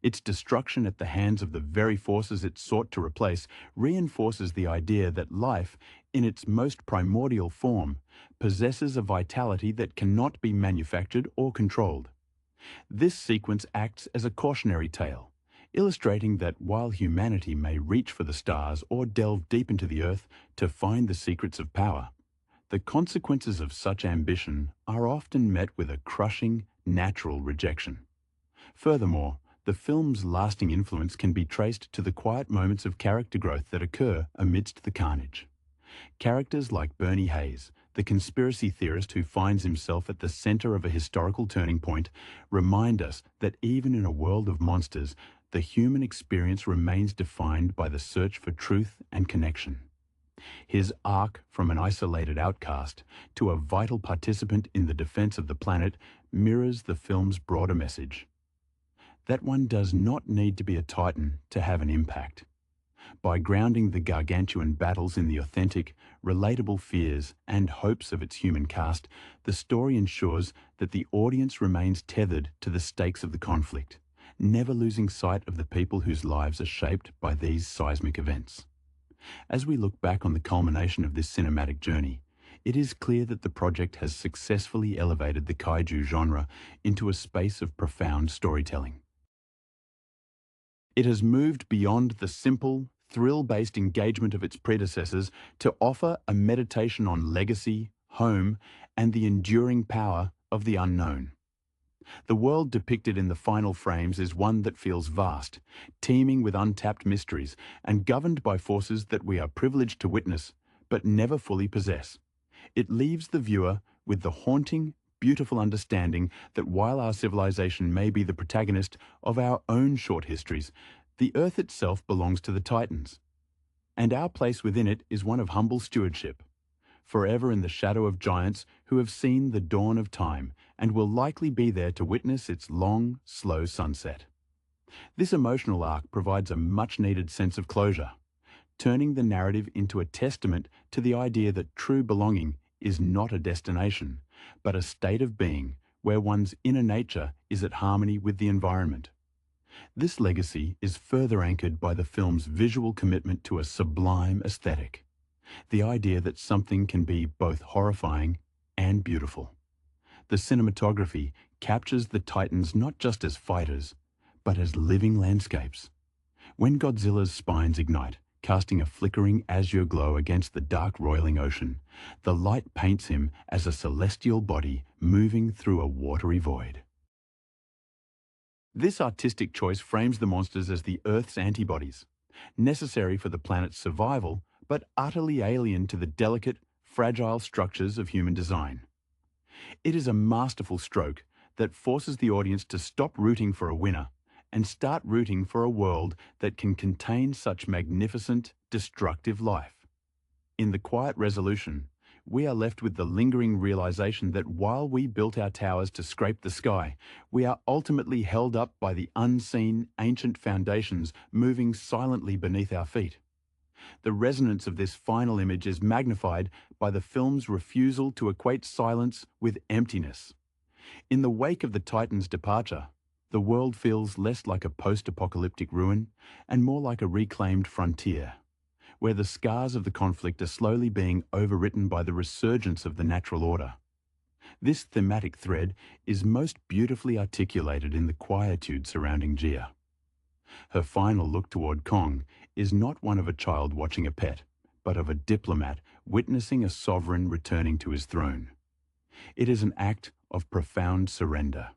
Its destruction at the hands of the very forces it sought to replace reinforces the idea that life, in its most primordial form, possesses a vitality that cannot be manufactured or controlled. This sequence acts as a cautionary tale, illustrating that while humanity may reach for the stars or delve deep into the earth to find the secrets of power, the consequences of such ambition are often met with a crushing, natural rejection. Furthermore, the film's lasting influence can be traced to the quiet moments of character growth that occur amidst the carnage. Characters like Bernie Hayes, the conspiracy theorist who finds himself at the center of a historical turning point, remind us that even in a world of monsters, the human experience remains defined by the search for truth and connection. His arc from an isolated outcast to a vital participant in the defense of the planet mirrors the film's broader message: that one does not need to be a titan to have an impact. By grounding the gargantuan battles in the authentic, relatable fears and hopes of its human cast, the story ensures that the audience remains tethered to the stakes of the conflict, never losing sight of the people whose lives are shaped by these seismic events. As we look back on the culmination of this cinematic journey, it is clear that the project has successfully elevated the kaiju genre into a space of profound storytelling. It has moved beyond the simple, thrill-based engagement of its predecessors to offer a meditation on legacy, home, and the enduring power of the unknown. The world depicted in the final frames is one that feels vast, teeming with untapped mysteries, and governed by forces that we are privileged to witness, but never fully possess. It leaves the viewer with the haunting, beautiful understanding that while our civilization may be the protagonist of our own short histories, the Earth itself belongs to the Titans. And our place within it is one of humble stewardship, forever in the shadow of giants who have seen the dawn of time and will likely be there to witness its long, slow sunset. This emotional arc provides a much-needed sense of closure, turning the narrative into a testament to the idea that true belonging is not a destination, but a state of being where one's inner nature is at harmony with the environment. This legacy is further anchored by the film's visual commitment to a sublime aesthetic, the idea that something can be both horrifying and beautiful. The cinematography captures the Titans not just as fighters, but as living landscapes. When Godzilla's spines ignite, casting a flickering azure glow against the dark roiling ocean, the light paints him as a celestial body moving through a watery void. This artistic choice frames the monsters as the Earth's antibodies, necessary for the planet's survival, but utterly alien to the delicate, fragile structures of human design. It is a masterful stroke that forces the audience to stop rooting for a winner and start rooting for a world that can contain such magnificent, destructive life. In the quiet resolution, we are left with the lingering realization that while we built our towers to scrape the sky, we are ultimately held up by the unseen, ancient foundations moving silently beneath our feet. The resonance of this final image is magnified by the film's refusal to equate silence with emptiness. In the wake of the Titan's departure, the world feels less like a post-apocalyptic ruin and more like a reclaimed frontier, where the scars of the conflict are slowly being overwritten by the resurgence of the natural order. This thematic thread is most beautifully articulated in the quietude surrounding Gia. Her final look toward Kong is not one of a child watching a pet, but of a diplomat witnessing a sovereign returning to his throne. It is an act of profound surrender.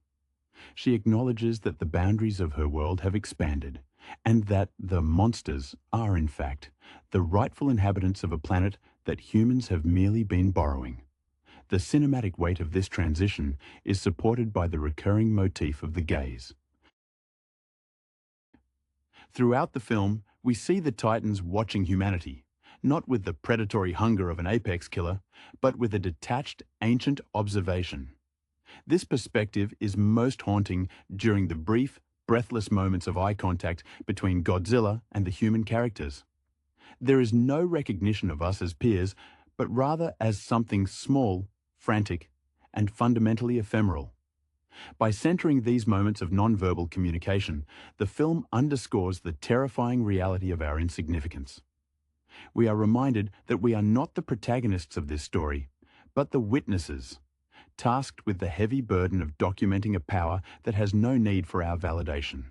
She acknowledges that the boundaries of her world have expanded, and that the monsters are, in fact, the rightful inhabitants of a planet that humans have merely been borrowing. The cinematic weight of this transition is supported by the recurring motif of the gaze. Throughout the film, we see the Titans watching humanity, not with the predatory hunger of an apex killer, but with a detached, ancient observation. This perspective is most haunting during the brief, breathless moments of eye contact between Godzilla and the human characters. There is no recognition of us as peers, but rather as something small, frantic, and fundamentally ephemeral. By centering these moments of nonverbal communication, the film underscores the terrifying reality of our insignificance. We are reminded that we are not the protagonists of this story, but the witnesses, tasked with the heavy burden of documenting a power that has no need for our validation.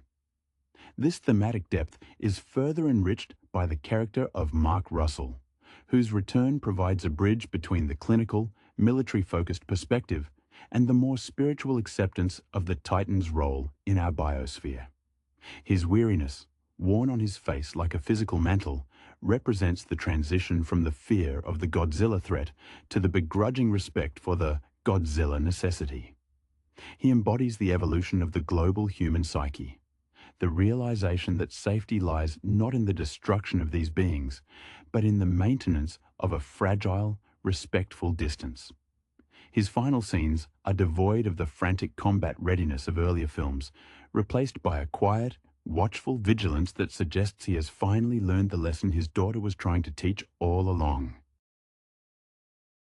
This thematic depth is further enriched by the character of Mark Russell, whose return provides a bridge between the clinical, military-focused perspective and the more spiritual acceptance of the Titan's role in our biosphere. His weariness, worn on his face like a physical mantle, represents the transition from the fear of the Godzilla threat to the begrudging respect for the Godzilla necessity. He embodies the evolution of the global human psyche, the realization that safety lies not in the destruction of these beings, but in the maintenance of a fragile, respectful distance. His final scenes are devoid of the frantic combat readiness of earlier films, replaced by a quiet, watchful vigilance that suggests he has finally learned the lesson his daughter was trying to teach all along.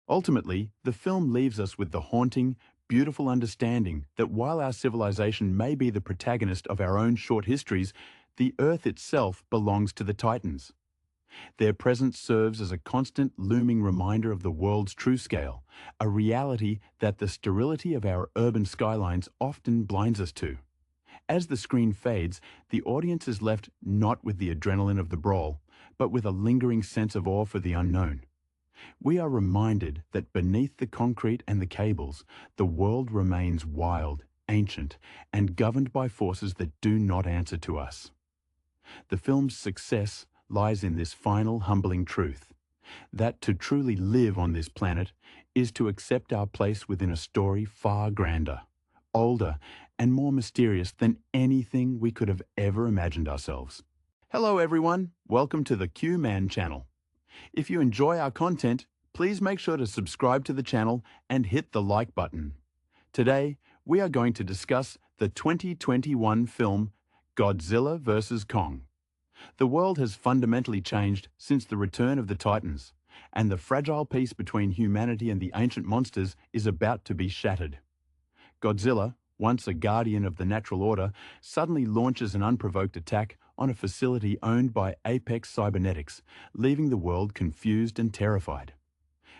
Ultimately, the film leaves us with the haunting, beautiful understanding that while our civilization may be the protagonist of our own short histories, the Earth itself belongs to the Titans. Their presence serves as a constant looming reminder of the world's true scale, a reality that the sterility of our urban skylines often blinds us to. As the screen fades, the audience is left not with the adrenaline of the brawl, but with a lingering sense of awe for the unknown. We are reminded that beneath the concrete and the cables, the world remains wild, ancient, and governed by forces that do not answer to us. The film's success lies in this final humbling truth, that to truly live on this planet is to accept our place within a story far grander, older, and more mysterious than anything we could have ever imagined ourselves. Hello everyone, welcome to the Q-Man channel. If you enjoy our content, please make sure to subscribe to the channel and hit the like button. Today, we are going to discuss the 2021 film Godzilla vs. Kong. The world has fundamentally changed since the return of the Titans, and the fragile peace between humanity and the ancient monsters is about to be shattered. Godzilla, once a guardian of the natural order, suddenly launches an unprovoked attack on a facility owned by Apex Cybernetics, leaving the world confused and terrified.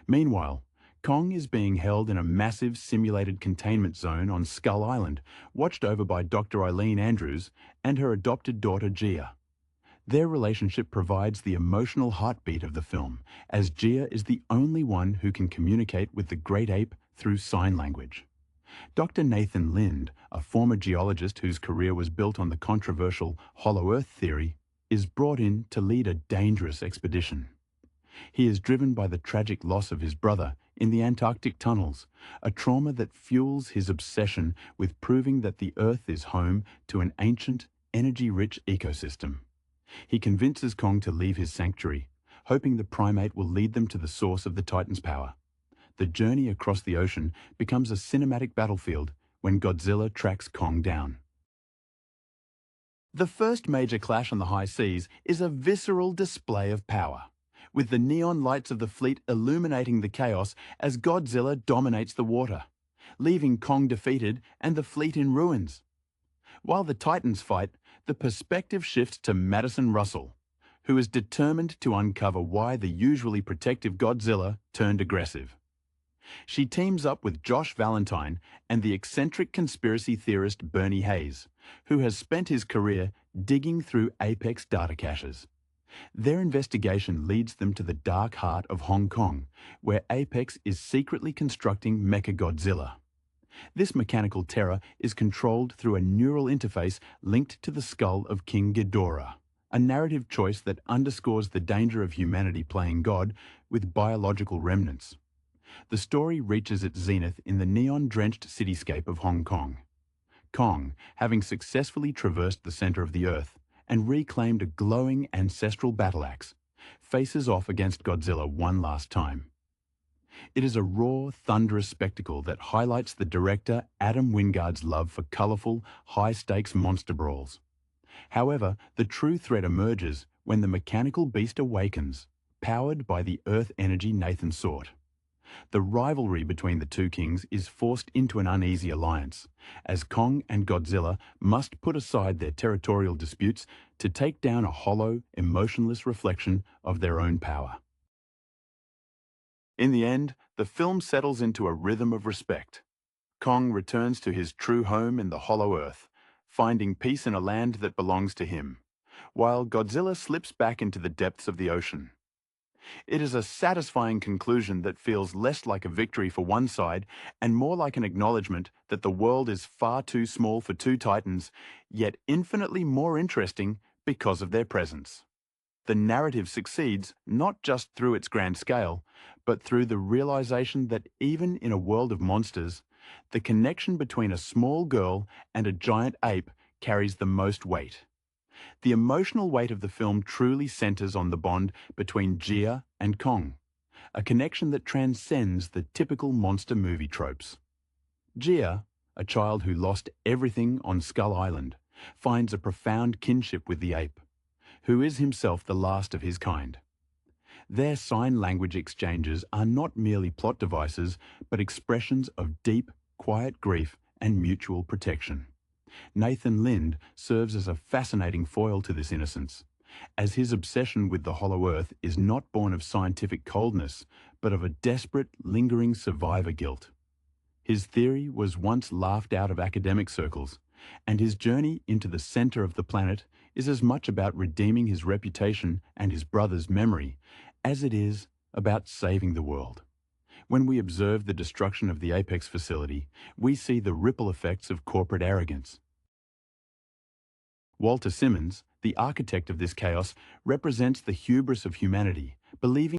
Meanwhile, Kong is being held in a massive simulated containment zone on Skull Island, watched over by Dr. Eileen Andrews and her adopted daughter Gia. Their relationship provides the emotional heartbeat of the film, as Gia is the only one who can communicate with the great ape through sign language. Dr. Nathan Lind, a former geologist whose career was built on the controversial Hollow Earth theory, is brought in to lead a dangerous expedition. He is driven by the tragic loss of his brother in the Antarctic tunnels, a trauma that fuels his obsession with proving that the Earth is home to an ancient, energy-rich ecosystem. He convinces Kong to leave his sanctuary, hoping the primate will lead them to the source of the Titan's power. The journey across the ocean becomes a cinematic battlefield when Godzilla tracks Kong down. The first major clash on the high seas is a visceral display of power, with the neon lights of the fleet illuminating the chaos as Godzilla dominates the water, leaving Kong defeated and the fleet in ruins. While the Titans fight, the perspective shifts to Madison Russell, who is determined to uncover why the usually protective Godzilla turned aggressive. She teams up with Josh Valentine and the eccentric conspiracy theorist Bernie Hayes, who has spent his career digging through Apex data caches. Their investigation leads them to the dark heart of Hong Kong, where Apex is secretly constructing Mechagodzilla. This mechanical terror is controlled through a neural interface linked to the skull of King Ghidorah, a narrative choice that underscores the danger of humanity playing God with biological remnants. The story reaches its zenith in the neon-drenched cityscape of Hong Kong. Kong, having successfully traversed the center of the Earth and reclaimed a glowing ancestral battle axe, faces off against Godzilla one last time. It is a raw, thunderous spectacle that highlights the director Adam Wingard's love for colorful, high-stakes monster brawls. However, the true threat emerges when the mechanical beast awakens, powered by the Earth energy Nathan sought. The rivalry between the two kings is forced into an uneasy alliance, as Kong and Godzilla must put aside their territorial disputes to take down a hollow, emotionless reflection of their own power. In the end, the film settles into a rhythm of respect. Kong returns to his true home in the hollow earth, finding peace in a land that belongs to him, while Godzilla slips back into the depths of the ocean. It is a satisfying conclusion that feels less like a victory for one side and more like an acknowledgement that the world is far too small for two titans, yet infinitely more interesting because of their presence. The narrative succeeds not just through its grand scale, but through the realization that even in a world of monsters, the connection between a small girl and a giant ape carries the most weight. The emotional weight of the film truly centers on the bond between Jia and Kong, a connection that transcends the typical monster movie tropes. Jia, a child who lost everything on Skull Island, finds a profound kinship with the ape, who is himself the last of his kind. Their sign language exchanges are not merely plot devices, but expressions of deep, quiet grief and mutual protection. Nathan Lind serves as a fascinating foil to this innocence, as his obsession with the hollow earth is not born of scientific coldness, but of a desperate, lingering survivor guilt. His theory was once laughed out of academic circles, and his journey into the center of the planet is as much about redeeming his reputation and his brother's memory as it is about saving the world. When we observe the destruction of the Apex facility, we see the ripple effects of corporate arrogance. Walter Simmons, the architect of this chaos, represents the hubris of humanity, believing